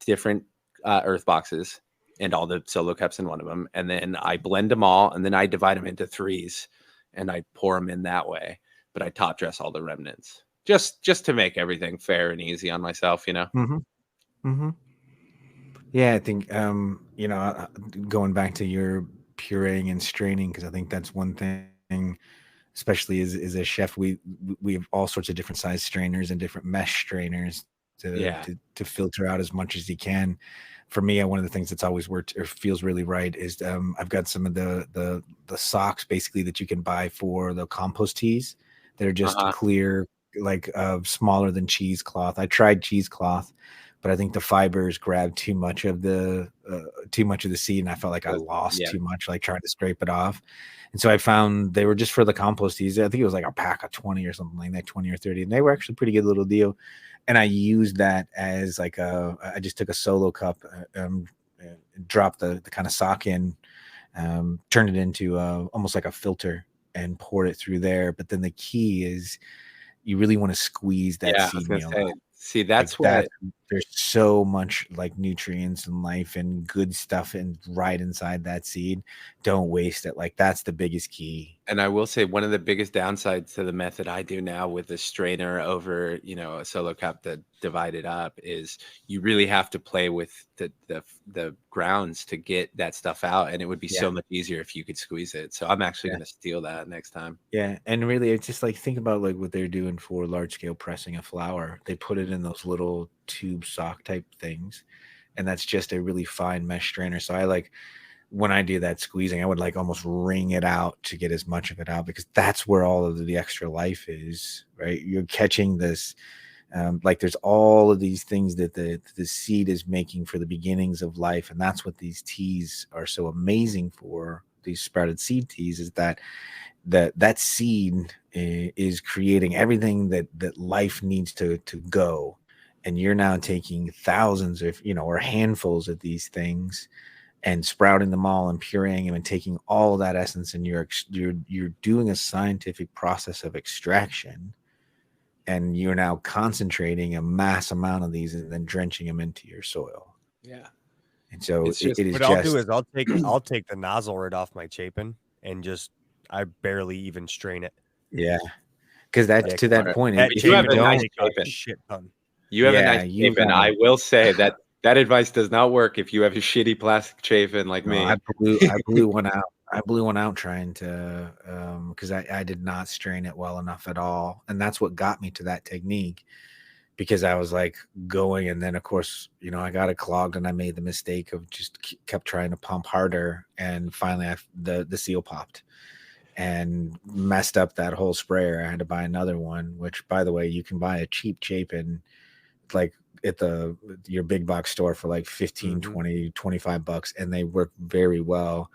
different earth boxes and all the solo cups in one of them. And then I blend them all, and then I divide them into 3s and I pour them in that way. But I top dress all the remnants just to make everything fair and easy on myself, you know? Yeah, I think, going back to your pureeing and straining, because I think that's one thing, especially as a chef, we have all sorts of different size strainers and different mesh strainers to filter out as much as you can. For me, one of the things that's always worked or feels really right is I've got some of the socks basically that you can buy for the compost teas that are just clear, like smaller than cheesecloth. I tried cheesecloth, but I think the fibers grabbed too much of the seed, and I felt like I lost too much, like trying to scrape it off. And so I found they were just for the compost teas. I think it was like a pack of 20 or something like that, 20 or 30, and they were actually a pretty good little deal. And I used that as like I just took a solo cup, dropped the kind of sock in, turned it into almost like a filter and poured it through there. But then the key is you really want to squeeze that seed meal out. See, that's what there's so much like nutrients and life and good stuff and right inside that seed. Don't waste it. Like that's the biggest key. And I will say one of the biggest downsides to the method I do now with a strainer over, a solo cup that divided up is you really have to play with the grounds to get that stuff out. And it would be so much easier if you could squeeze it. So I'm actually going to steal that next time. Yeah. And really, it's just like, think about like what they're doing for large scale pressing of flour. They put it in those little tube sock type things. And that's just a really fine mesh strainer. So I like, when I do that squeezing, I would like almost wring it out to get as much of it out, because that's where all of the extra life is, right? You're catching this, like there's all of these things that the seed is making for the beginnings of life. And that's what these teas are so amazing for, these sprouted seed teas, is that seed is creating everything that life needs to go. And you're now taking thousands of, or handfuls of these things and sprouting them all and pureeing them and taking all of that essence, and you're doing a scientific process of extraction, and you're now concentrating a mass amount of these and then drenching them into your soil. Yeah. And so it is. What I'll do is I'll take the nozzle right off my chapin and I barely even strain it. Yeah. Because that's to that point. You have a nice chapin. Shit ton. You have a nice chapin. I will say that advice does not work if you have a shitty plastic chafin like me. I blew one out. I blew one out trying to, because I did not strain it well enough at all. And that's what got me to that technique, because I was like going, and then of course, I got it clogged, and I made the mistake of just kept trying to pump harder. And finally the seal popped and messed up that whole sprayer. I had to buy another one, which, by the way, you can buy a cheap chapin like at your big box store for like 15, 20, $25, and they work very well.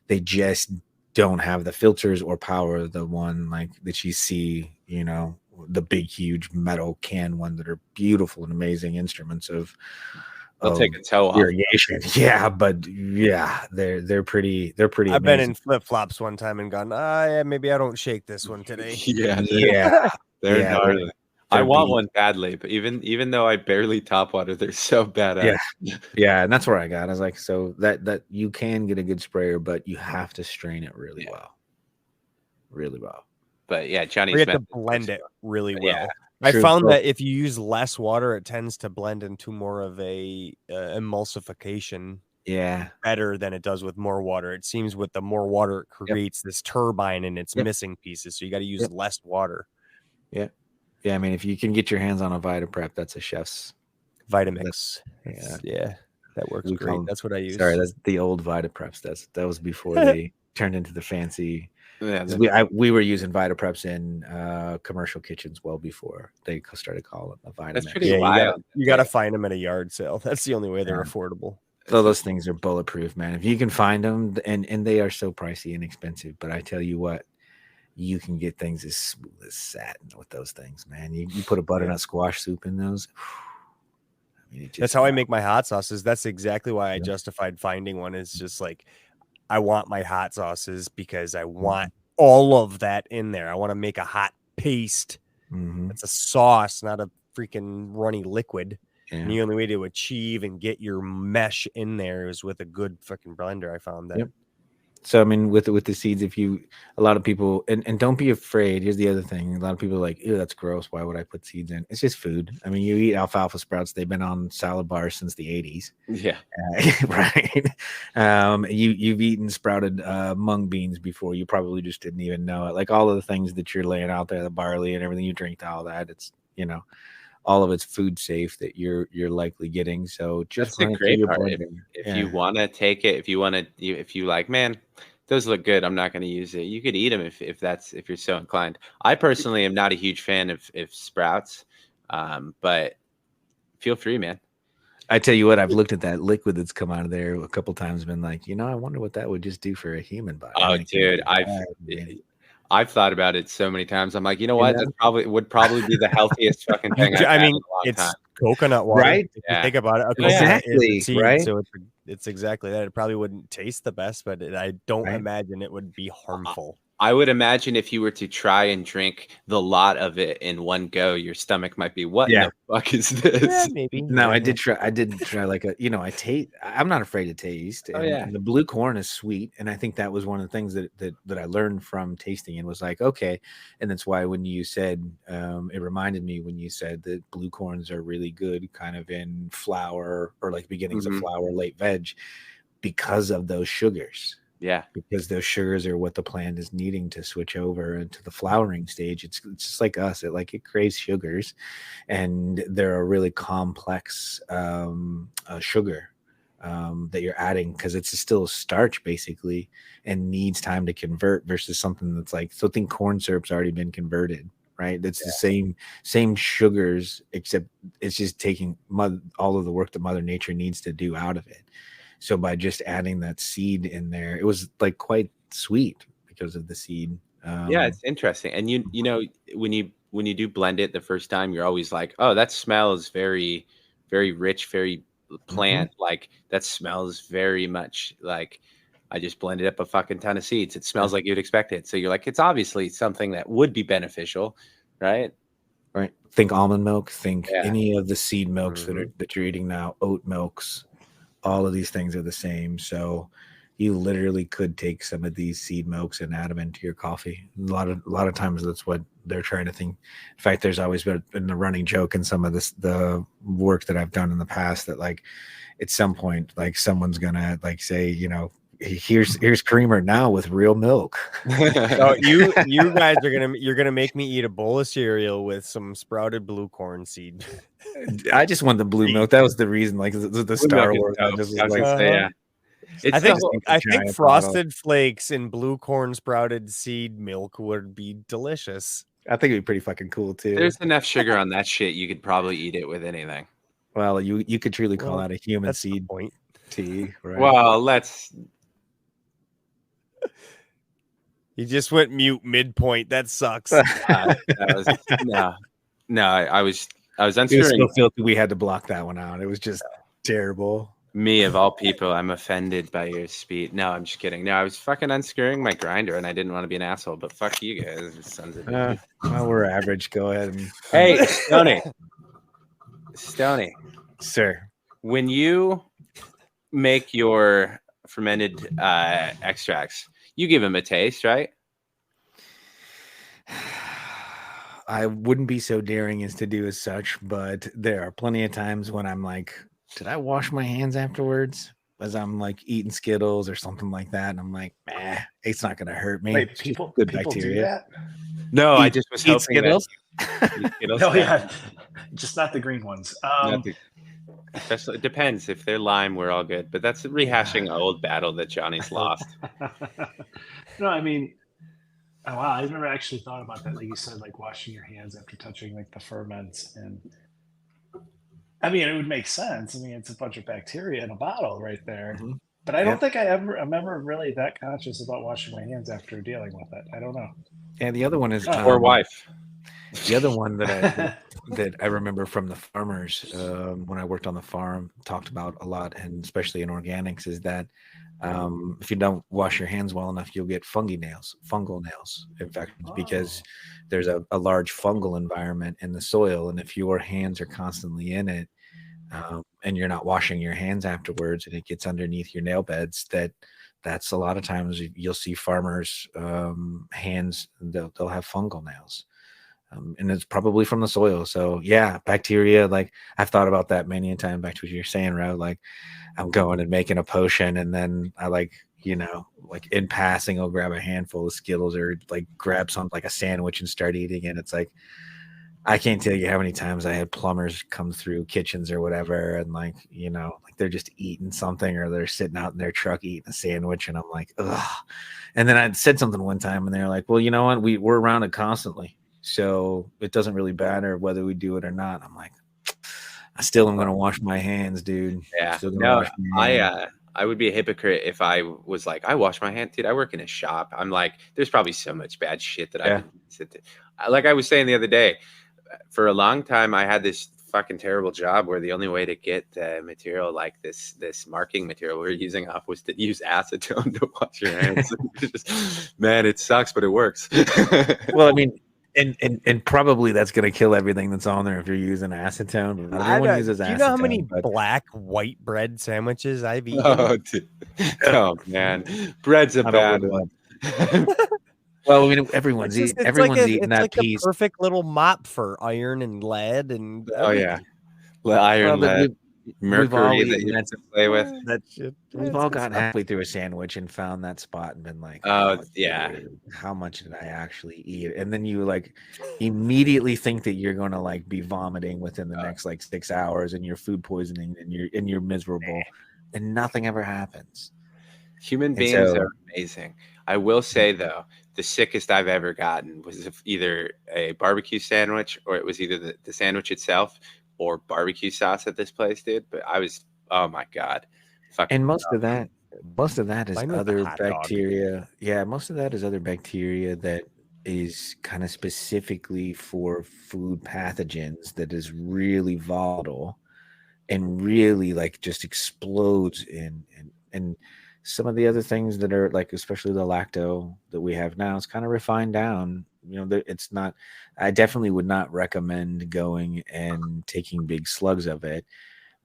They just don't have the filters or power of the one like that you see, the big, huge metal can one that are beautiful and amazing instruments of They'll take a toe off. Irrigation. Yeah, but they're pretty I've amazing. been in flip-flops one time and gone, maybe I don't shake this one today. They're gnarly. I want one badly, but even though I barely top water, they're so badass. Yeah, and that's where I got. I was like, so that you can get a good sprayer, but you have to strain it really well. But yeah, Johnny's we have to blend it really well. Yeah. I found that if you use less water, it tends to blend into more of a emulsification. Better than it does with more water. It seems with the more water, it creates this turbine and it's missing pieces. So you got to use less water. Yeah, I mean, if you can get your hands on a VitaPrep, that's a chef's Vitamix. That works great. That's what I use. Sorry, that's the old VitaPreps. That was before they turned into the fancy Yeah, 'Cause we were using Vitapreps in commercial kitchens well before they started calling them Vitamix. That's pretty Yeah, wild. you gotta find them at a yard sale. That's the only way they're affordable. So those things are bulletproof, man. If you can find them, and they are so pricey and expensive, but I tell you what, you can get things as smooth as satin with those things, man. You put a butternut squash soup in those. I mean, That's how I make my hot sauces. That's exactly why I justified finding one. Is just like I want my hot sauces because I want all of that in there. I want to make a hot paste. It's a sauce, not a freaking runny liquid. Yeah. And the only way to achieve and get your mesh in there is with a good fucking blender. I found that. Yep. So I mean, with the seeds, a lot of people, and don't be afraid. Here's the other thing: a lot of people are like, "Ew, that's gross. Why would I put seeds in?" It's just food. I mean, you eat alfalfa sprouts; they've been on salad bars since the '80s. Yeah, right. You've eaten sprouted mung beans before. You probably just didn't even know it. Like all of the things that you're laying out there, the barley and everything you drink, all that. It's all of it's food safe that you're likely getting. So just that's the great part. If you want to take it, if you like, man, those look good, I'm not going to use it. You could eat them if you're so inclined. I personally am not a huge fan of sprouts, but feel free, man. I tell you what, I've looked at that liquid that's come out of there a couple times, been like, I wonder what that would just do for a human body. Oh, dude, I've thought about it so many times. I'm like, you know what? That would probably be the healthiest fucking thing. I mean, it's coconut water, right? If you think about it, Exactly, right? So it's exactly that. It probably wouldn't taste the best, but I don't imagine it would be harmful. I would imagine if you were to try and drink the lot of it in one go, your stomach might be, what the fuck is this? Yeah, maybe. No, I did try like I'm not afraid to taste. And the blue corn is sweet. And I think that was one of the things that I learned from tasting and was like, okay. And that's why when you said, it reminded me when you said that blue corns are really good kind of in flour or like beginnings of flour, late veg, because of those sugars. Yeah, because those sugars are what the plant is needing to switch over into the flowering stage. It's just like us. It craves sugars, and they're a really complex sugar that you're adding because it's still starch basically and needs time to convert versus something that's like, so think corn syrup's already been converted. Right, it's the same sugars, except it's just taking all of the work that Mother Nature needs to do out of it. So by just adding that seed in there, it was like quite sweet because of the seed. Yeah, it's interesting. And you know, when you do blend it the first time, you're always like, oh, that smells very, very rich, very plant. Like that smells very much like I just blended up a fucking ton of seeds. It smells like you'd expect it. So you're like, it's obviously something that would be beneficial, right? Right. Think almond milk. Think any of the seed milks that you're eating now, oat milks. All of these things are the same. So you literally could take some of these seed milks and add them into your coffee. A lot of times that's what they're trying to think. In fact, there's always been the running joke in some of the work that I've done in the past that like at some point, like someone's gonna like say, here's creamer now with real milk. So you guys you're gonna make me eat a bowl of cereal with some sprouted blue corn seed. I just want the blue milk. That was the reason, like the Star Wars. I think Frosted Flakes and blue corn sprouted seed milk would be delicious. I think it'd be pretty fucking cool too. There's enough sugar on that shit. You could probably eat it with anything. Well, you could truly call that a human seed tea, right? Well, let's. You just went mute midpoint. That sucks. No, I was unscrewing. It was so filthy we had to block that one out. It was just terrible. Me of all people, I'm offended by your speed. No, I'm just kidding. No, I was fucking unscrewing my grinder, and I didn't want to be an asshole. But fuck you guys, sons of bitches. Well, we're average. Go ahead. Hey, Stoney, sir. When you make your fermented extracts, you give them a taste, right? I wouldn't be so daring as to do as such, but there are plenty of times when I'm like, did I wash my hands afterwards? As I'm like eating Skittles or something like that. And I'm like, it's not going to hurt me. Wait, people bacteria. Do that? No, I just was hoping Skittles. Skittles. No, yeah, just not the green ones. Especially, it depends. If they're lime, we're all good. But that's rehashing an old battle that Johnny's lost. No, I mean, Oh wow, I've never actually thought about that. Like you said, like washing your hands after touching like the ferments, and I mean it would make sense. I mean it's a bunch of bacteria in a bottle right there. Mhm. But I don't Yep. think I'm ever really that conscious about washing my hands after dealing with it. I don't know. And the other one is Or wife. the other one that I remember from the farmers when I worked on the farm, talked about a lot, and especially in organics, is that if you don't wash your hands well enough, you'll get fungal nails infections, because there's a large fungal environment in the soil, and if your hands are constantly in it, and you're not washing your hands afterwards, and it gets underneath your nail beds, that's a lot of times you'll see farmers hands, they'll have fungal nails. And it's probably from the soil. So yeah, bacteria. Like I've thought about that many a time. Back to what you're saying, Ro. Like I'm going and making a potion, and then I like in passing, I'll grab a handful of Skittles or like grab something like a sandwich and start eating it. It's like I can't tell you how many times I had plumbers come through kitchens or whatever, and like they're just eating something, or they're sitting out in their truck eating a sandwich, and I'm like, ugh. And then I said something one time, and they're like, well, you know what? We're around it constantly. So it doesn't really matter whether we do it or not. I'm like, I still am going to wash my hands, dude. Yeah. Still gonna No, wash my hands. I would be a hypocrite if I was like, I wash my hands, dude. I work in a shop. I'm like, there's probably so much bad shit that Yeah. like I was saying the other day, for a long time, I had this fucking terrible job where the only way to get material like this marking material we were using off was to use acetone to wash your hands. Man, it sucks, but it works. Well, I mean, and probably that's going to kill everything that's on there if you're using acetone. Not everyone uses acetone. Do you know how many black white bread sandwiches I've eaten? Oh, dude. Oh man, bread's a bad one. Well, I mean, everyone's eating that like piece. A perfect little mop for iron and lead and everything. Iron, lead, mercury that you have to play with. That shit. We've all gotten halfway through a sandwich and found that spot and been like, yeah, how much did I actually eat? And then you like immediately think that you're going to like be vomiting within the next like 6 hours, and you're food poisoning, and you're miserable, and nothing ever happens. Human beings are amazing. I will say though, the sickest I've ever gotten was either a barbecue sandwich, or it was either the sandwich itself or barbecue sauce at this place, dude. But I was, oh my God. And most of that is other bacteria. Yeah, most of that is other bacteria that is kind of specifically for food pathogens, that is really volatile and really like just explodes and some of the other things that are like, especially the lacto that we have now, is kind of refined down. It's not, I definitely would not recommend going and taking big slugs of it.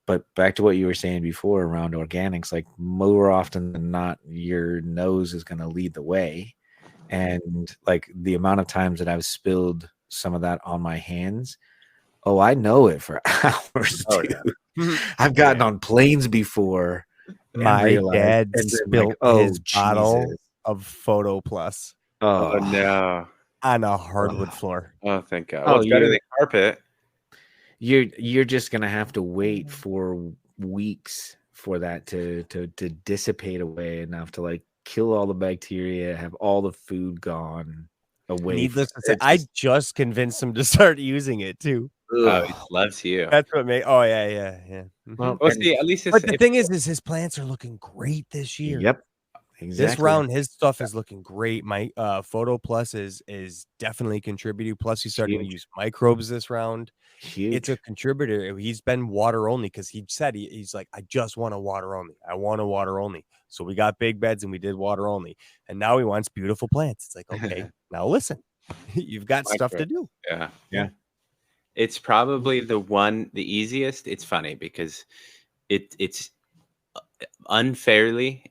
But back to what you were saying before around organics, like more often than not, your nose is going to lead the way. And like the amount of times that I've spilled some of that on my hands, I know it for hours, dude. Yeah. I've gotten on planes before. My dad spilled his bottle of Photo Plus. Oh no! On a hardwood floor. Oh, thank God! Well, it's better than carpet. You're just gonna have to wait for weeks for that to dissipate away enough to like kill all the bacteria, have all the food gone away. Needless to say, I just convinced him to start using it too. Oh, he loves you. That's what made. Oh yeah. Well, see, at least. But the thing is his plants are looking great this year. Yep. Exactly. This round, his stuff is looking great. My Photo Plus is definitely contributing. Plus, he's starting to use microbes this round. Huge. It's a contributor. He's been water only because he said he's like, I just want a water only. I want a water only. So we got big beds and we did water only. And now he wants beautiful plants. It's like, okay, now listen, you've got stuff to do. Yeah. It's probably the easiest. It's funny because it's unfairly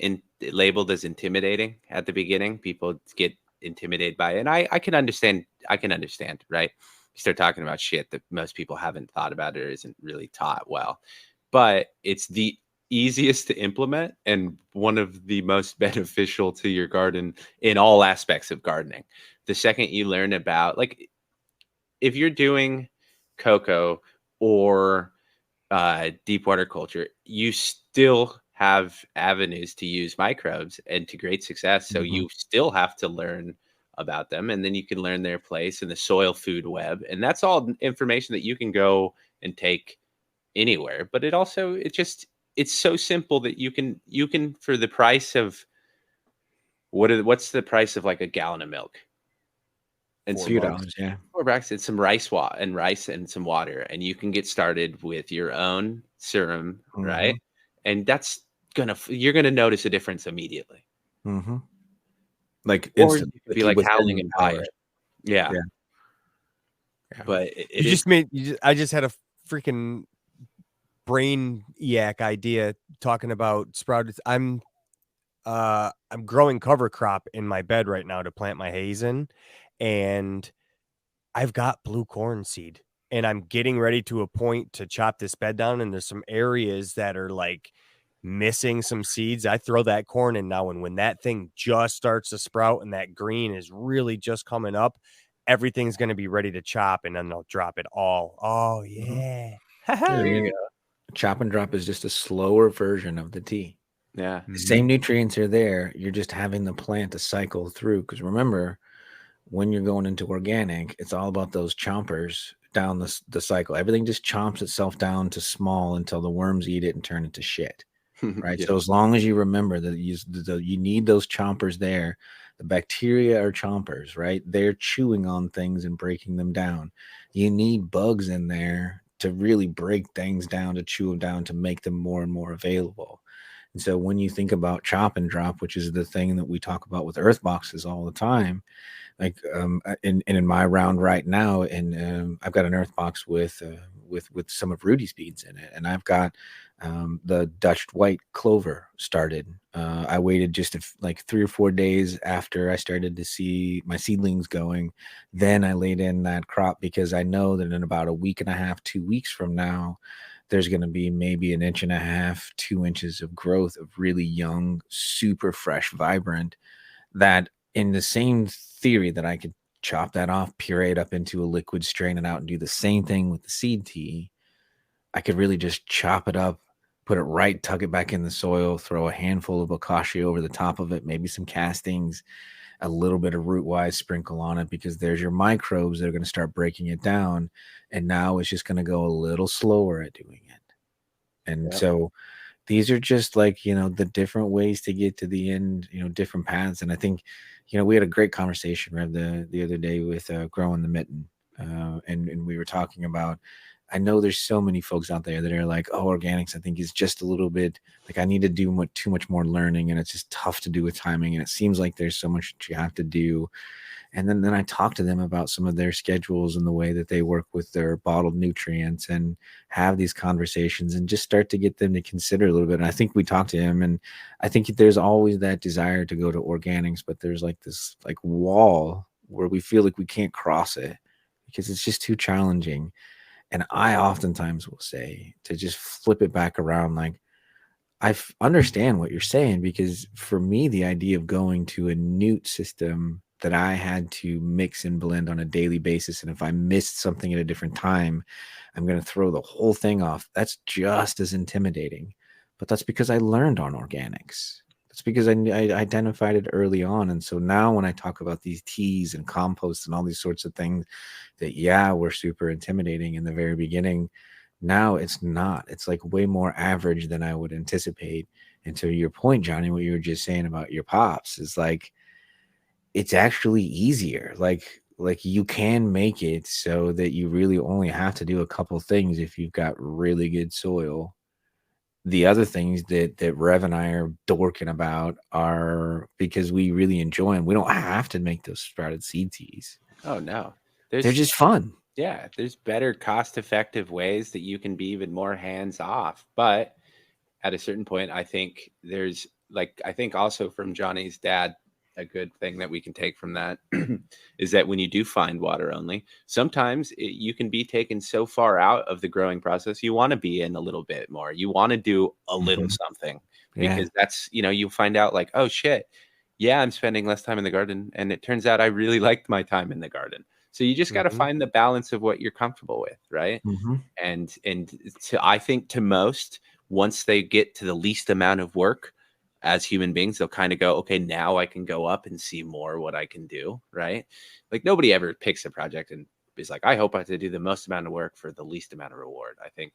labeled as intimidating at the beginning. People get intimidated by it, and I can understand. Right? You start talking about shit that most people haven't thought about or isn't really taught well, but it's the easiest to implement and one of the most beneficial to your garden in all aspects of gardening. The second you learn about, like, if you're doing cocoa or deep water culture, you still have avenues to use microbes and to great success. So you still have to learn about them, and then you can learn their place in the soil food web. And that's all information that you can go and take anywhere. But it's so simple that you can for the price of what's the price of like a gallon of milk? And $4. some $2, yeah. $4 and some rice and some water, and you can get started with your own serum, right? And you're gonna notice a difference immediately. Like Or you instant, could be like within Howling the and buy it. Yeah. Yeah. But I just had a freaking brain yak idea talking about sprouted. I'm growing cover crop in my bed right now to plant my haze in, and I've got blue corn seed, and I'm getting ready to a point to chop this bed down, and there's some areas that are like missing some seeds. I throw that corn in now, and when that thing just starts to sprout and that green is really just coming up, everything's going to be ready to chop, and then I'll drop it all. Oh yeah. There you go. Chop and drop is just a slower version of the tea. yeah. The same nutrients are there. You're just having the plant to cycle through. Because remember, when you're going into organic, it's all about those chompers down the cycle. Everything just chomps itself down to small until the worms eat it and turn it to shit. Right. Yeah. So as long as you remember that you need those chompers there, the bacteria are chompers, right? They're chewing on things and breaking them down. You need bugs in there to really break things down, to chew them down, to make them more and more available. And so when you think about chop and drop, which is the thing that we talk about with earth boxes all the time, like in my round right now, and I've got an earth box with some of Rudy's beads in it, and I've got the Dutch white clover started. I waited just like 3 or 4 days after I started to see my seedlings going. Then I laid in that crop because I know that in about a week and a half, 2 weeks from now, there's going to be maybe 1.5 inches, 2 inches of growth of really young, super fresh, vibrant, that in the same theory that I could chop that off, puree it up into a liquid, strain it out, and do the same thing with the seed tea, I could really just chop it up, put it right, tuck it back in the soil, throw a handful of bokashi over the top of it, maybe some castings, a little bit of root wise sprinkle on it, because there's your microbes that are going to start breaking it down. And now it's just going to go a little slower at doing it. And so these are just like, the different ways to get to the end, different paths. And I think, we had a great conversation, Rev, the other day with Grow N the Mitten. And we were talking about, I know there's so many folks out there that are like, oh, organics, I think is just a little bit like I need to do too much more learning, and it's just tough to do with timing. And it seems like there's so much that you have to do. And then I talk to them about some of their schedules and the way that they work with their bottled nutrients, and have these conversations and just start to get them to consider a little bit. And I think we talked to him, and I think there's always that desire to go to organics, but there's like this like wall where we feel like we can't cross it because it's just too challenging. And I oftentimes will say to just flip it back around, like, I understand what you're saying, because for me, the idea of going to a newt system that I had to mix and blend on a daily basis, and if I missed something at a different time, I'm going to throw the whole thing off. That's just as intimidating. But that's because I learned on organics. That's because I identified it early on. And so now when I talk about these teas and composts and all these sorts of things that, were super intimidating in the very beginning, now it's not. It's like way more average than I would anticipate. And to your point, Johnny, what you were just saying about your pops is like, it's actually easier. Like you can make it so that you really only have to do a couple things if you've got really good soil. The other things that Rev and I are dorking about are because we really enjoy them. We don't have to make those sprouted seed teas. Oh no, They're just fun. Yeah, there's better cost-effective ways that you can be even more hands-off. But at a certain point, I think also from Johnny's dad, a good thing that we can take from that is that when you do find water only, sometimes you can be taken so far out of the growing process, you want to be in a little bit more. You want to do a little something, because that's, you find out like, oh shit, yeah, I'm spending less time in the garden. And it turns out I really liked my time in the garden. So you just got to find the balance of what you're comfortable with. Right. And I think to most, once they get to the least amount of work, as human beings, they'll kind of go, okay, now I can go up and see more what I can do, right? Like nobody ever picks a project and is like, I hope I have to do the most amount of work for the least amount of reward. I think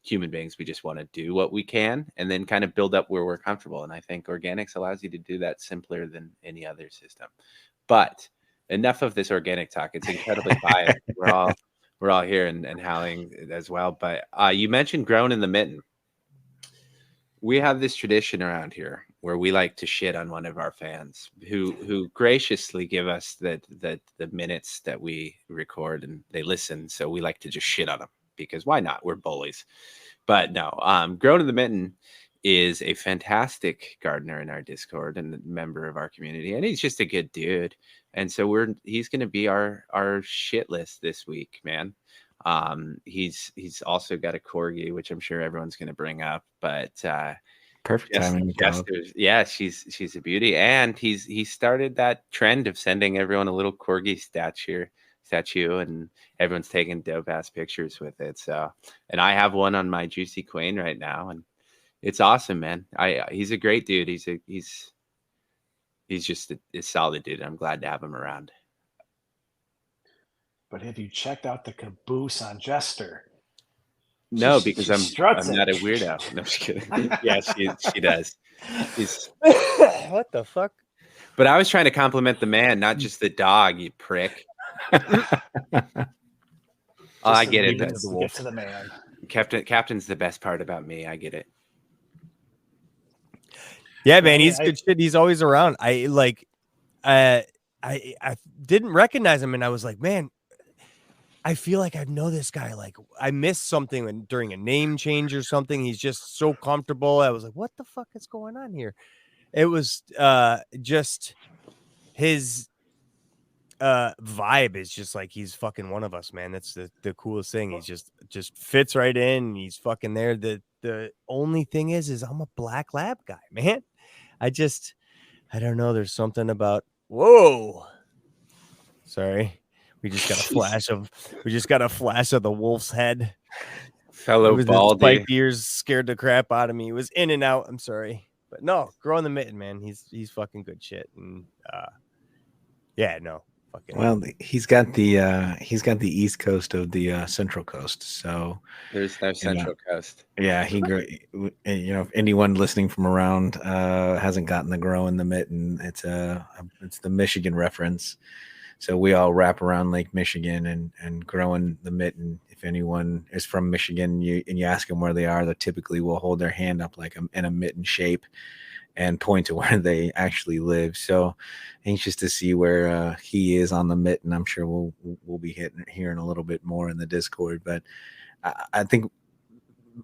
human beings, we just want to do what we can and then kind of build up where we're comfortable. And I think organics allows you to do that simpler than any other system. But enough of this organic talk. It's incredibly biased. We're all here and howling as well. But you mentioned Grow N the Mitten. We have this tradition around here where we like to shit on one of our fans who graciously give us the minutes that we record and they listen. So we like to just shit on them because why not? We're bullies. But no, Grow N the Mitten is a fantastic gardener in our Discord and a member of our community, and he's just a good dude. And so he's going to be our shit list this week, man. He's also got a corgi, which I'm sure everyone's going to bring up, but perfect timing. Yeah, she's a beauty, and he started that trend of sending everyone a little corgi statue, and everyone's taking dope ass pictures with it. So, and I have one on my Juicy Queen right now, and it's awesome, man. He's a great dude. He's just a solid dude. I'm glad to have him around. But have you checked out the caboose on Jester? No, because I'm not a weirdo. No, I'm just kidding. Yeah, she does. What the fuck? But I was trying to compliment the man, not just the dog, you prick. I get it. Get to the man. Captain's the best part about me. I get it. Yeah, man, he's good shit. He's always around. I didn't recognize him, and I was like, man, I feel like I know this guy. Like I missed something during a name change or something. He's just so comfortable. I was like, what the fuck is going on here? It was just his vibe is just like he's fucking one of us, man. That's the coolest thing. He's just fits right in. He's fucking there. The only thing is I'm a black lab guy, man. I don't know. There's something about whoa. Sorry. We just got a flash of the wolf's head. Fellow baldy. Spike ears scared the crap out of me. It was in and out. I'm sorry. But no, Grow N the Mitten, man. He's fucking good shit. And yeah, no. Well, he's got the east coast of the central coast, so there's no central coast. Yeah, if anyone listening from around hasn't gotten the Grow N the Mitten, it's the Michigan reference. So we all wrap around Lake Michigan and Grow N the Mitten. If anyone is from Michigan, you ask them where they are, they typically will hold their hand up like in a mitten shape and point to where they actually live. So anxious to see where he is on the mitten. I'm sure we'll be hearing a little bit more in the Discord. But I think,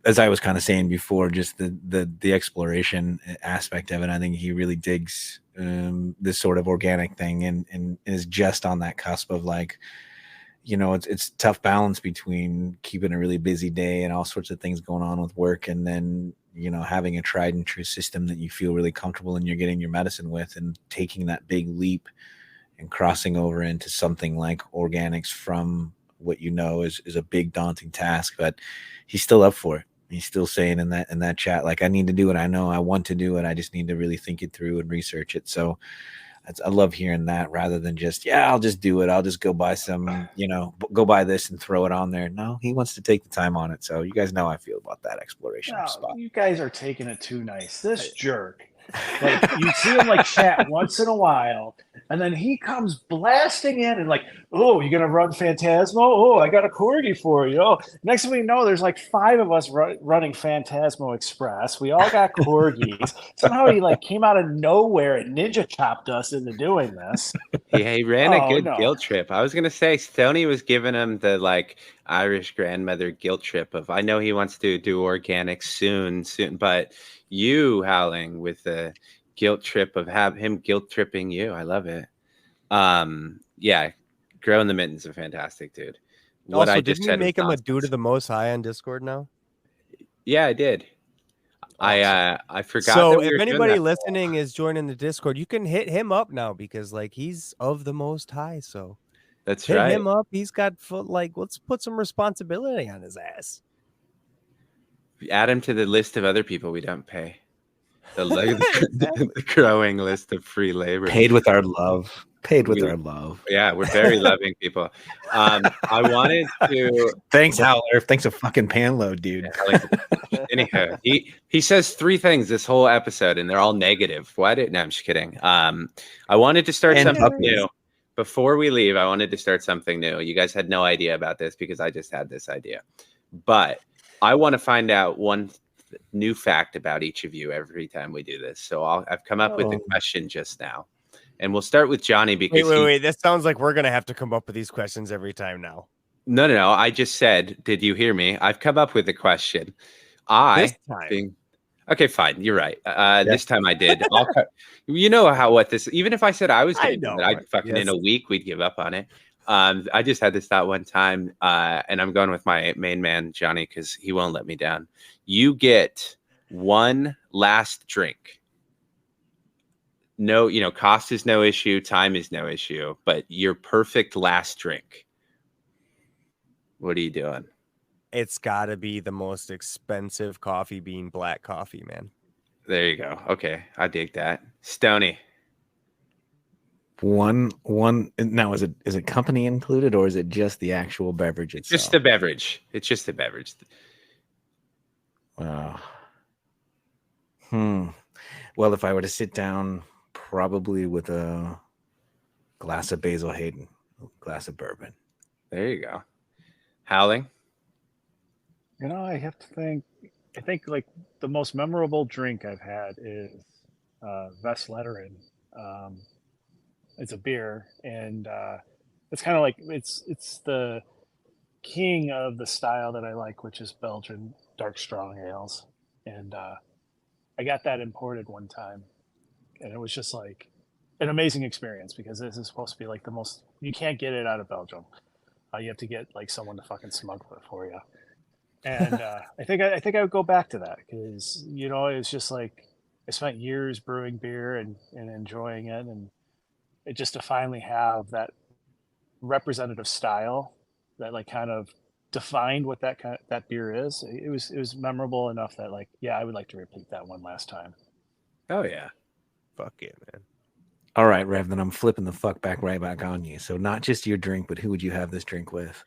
as I was kind of saying before, just the exploration aspect of it, I think he really digs this sort of organic thing and is just on that cusp of like, it's tough balance between keeping a really busy day and all sorts of things going on with work, and then having a tried and true system that you feel really comfortable and you're getting your medicine with, and taking that big leap and crossing over into something like organics from what is a big daunting task. But he's still up for it. He's still saying in that chat, like, I need to do it. I know I want to do it. I just need to really think it through and research it. So I love hearing that, rather than just, I'll just do it. I'll just go buy some, go buy this and throw it on there. No, he wants to take the time on it. So you guys know how I feel about that exploration spot. You guys are taking it too nice. This jerk. Like, you see him like chat once in a while, and then he comes blasting in and like, oh, you gonna run Phantasmo? Oh, I got a corgi for you. Oh, next thing we know, there's like 5 of us running Phantasmo Express. We all got corgis. Somehow he like came out of nowhere and ninja chopped us into doing this. Yeah, he ran a good guilt trip. I was gonna say Stoney was giving him the like Irish grandmother guilt trip of, I know he wants to do organic soon, but you howling with the guilt trip of him guilt tripping you. I love it. Yeah, Grow N the Mitten's a fantastic dude. What also, didn't you make him a dude of the most high on Discord now? Yeah, I did. Awesome. I forgot. So if anybody listening is joining the Discord, you can hit him up now, because like he's of the most high. So that's hit right. Him up. He's got let's put some responsibility on his ass. Add him to the list of other people we don't pay. The growing list of free labor. Paid with our love. Paid with our love. Yeah, we're very loving people. I wanted to. Thanks, Howler. Thanks a fucking panload, dude. Anyhow, he says 3 things this whole episode, and they're all negative. Why did? No, I'm just kidding. I wanted to start something new. Before we leave, I wanted to start something new. You guys had no idea about this because I just had this idea, but I want to find out one new fact about each of you every time we do this. So I've come up with a question just now. And we'll start with Johnny because wait. This sounds like we're gonna have to come up with these questions every time now. No. I just said, did you hear me? I've come up with a question. Okay, fine. You're right. This time I did. You know even if I said I was going to do it, I'd fucking in a week we'd give up on it. I just had this thought one time, and I'm going with my main man Johnny because he won't let me down. You get one last drink. No, cost is no issue. Time is no issue. But your perfect last drink. What are you doing? It's got to be the most expensive coffee bean black coffee, man. There you go. Okay, I dig that. Stoney. One. Now, is it company included or is it just the actual beverage itself? Just the beverage. It's just the beverage. Well, if I were to sit down, probably with a glass of Basil Hayden, a glass of bourbon. There you go. Howling. I have to think. I think like the most memorable drink I've had is Vesletterin. It's a beer, and it's kind of like it's the king of the style that I like, which is Belgian dark strong ales. And I got that imported one time. And it was just like an amazing experience because this is supposed to be like the most, you can't get it out of Belgium. You have to get like someone to fucking smuggle it for you. And I think I would go back to that because, it's just like I spent years brewing beer and enjoying it. And it just to finally have that representative style that like kind of defined what that beer is. It was memorable enough that like, yeah, I would like to repeat that one last time. Oh yeah. Fuck yeah, man. All right, Rev, then I'm flipping the fuck right back on you. So not just your drink, but who would you have this drink with?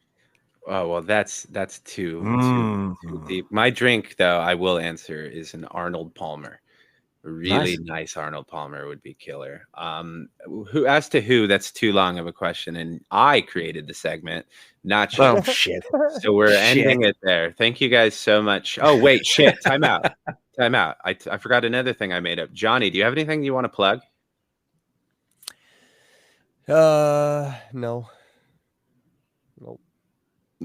Oh, well, that's too deep. My drink, though, I will answer, is an Arnold Palmer. A really nice Arnold Palmer would be killer. As to who, that's too long of a question. And I created the segment, not you. Oh, shit. So we're ending it there. Thank you guys so much. Oh, wait, shit. Time out. I forgot another thing I made up. Johnny, do you have anything you want to plug? No. Nope.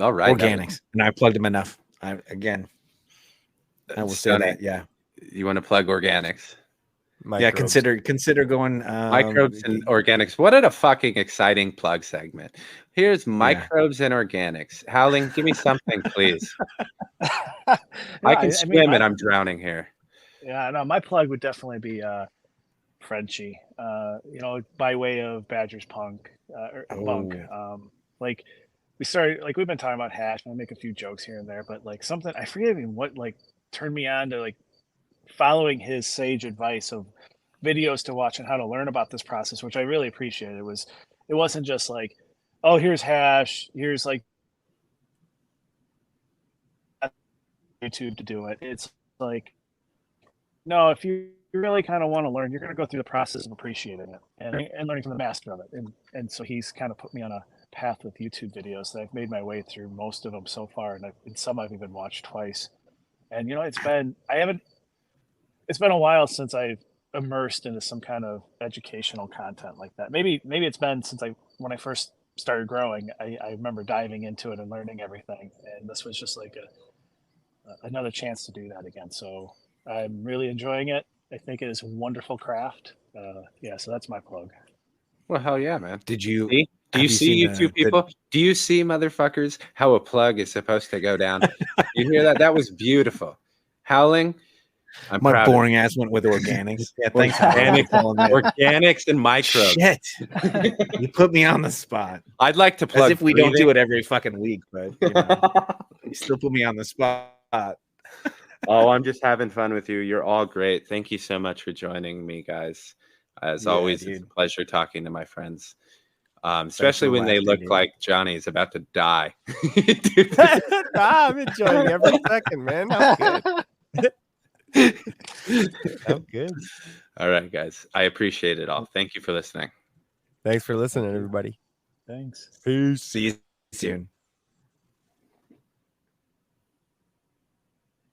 All right. Organics. And I plugged them enough. I will say that. Yeah. You want to plug organics? Microbes. Yeah, consider going microbes and organics. What a fucking exciting plug segment. Here's microbes and organics. Howling, give me something, please. I can swim and I'm drowning here. Yeah, no, my plug would definitely be Frenchie. By way of Badger's Punk Bunk. Like we've been talking about hash, and I make a few jokes here and there, but like something I forget even what like turned me on to like following his sage advice of videos to watch and how to learn about this process, which I really appreciated. It wasn't just like, oh, here's hash, here's like YouTube to do it. It's like, no, if you really kind of want to learn, you're going to go through the process of appreciating it and learning from the master of it. And so he's kind of put me on a path with YouTube videos that I've made my way through most of them so far, and some I've even watched twice. And it's been a while since I've immersed into some kind of educational content like that. Maybe it's been since when I first started growing. I remember diving into it and learning everything, and this was just like another chance to do that again. So I'm really enjoying it. I think it is a wonderful craft. So that's my plug. Well, hell yeah, man. Did you? See? Do you see you two people? Do you see, motherfuckers, how a plug is supposed to go down? You hear that? That was beautiful. Howling. My boring ass went with organics. Yeah, thanks. Organics and microbes. Shit. You put me on the spot. I'd like to plug. As if we don't do it every fucking week, but you still put me on the spot. Oh, I'm just having fun with you. You're all great. Thank you so much for joining me, guys. As Yeah, always, it's a dude. pleasure talking to my friends. Especially when they laughing, look dude. like Johnny's about to die. I'm enjoying every second, man. I'm good. I'm good. All right, guys. I appreciate it all. Thank you for listening. Thanks for listening, everybody. Thanks. Peace. See you soon.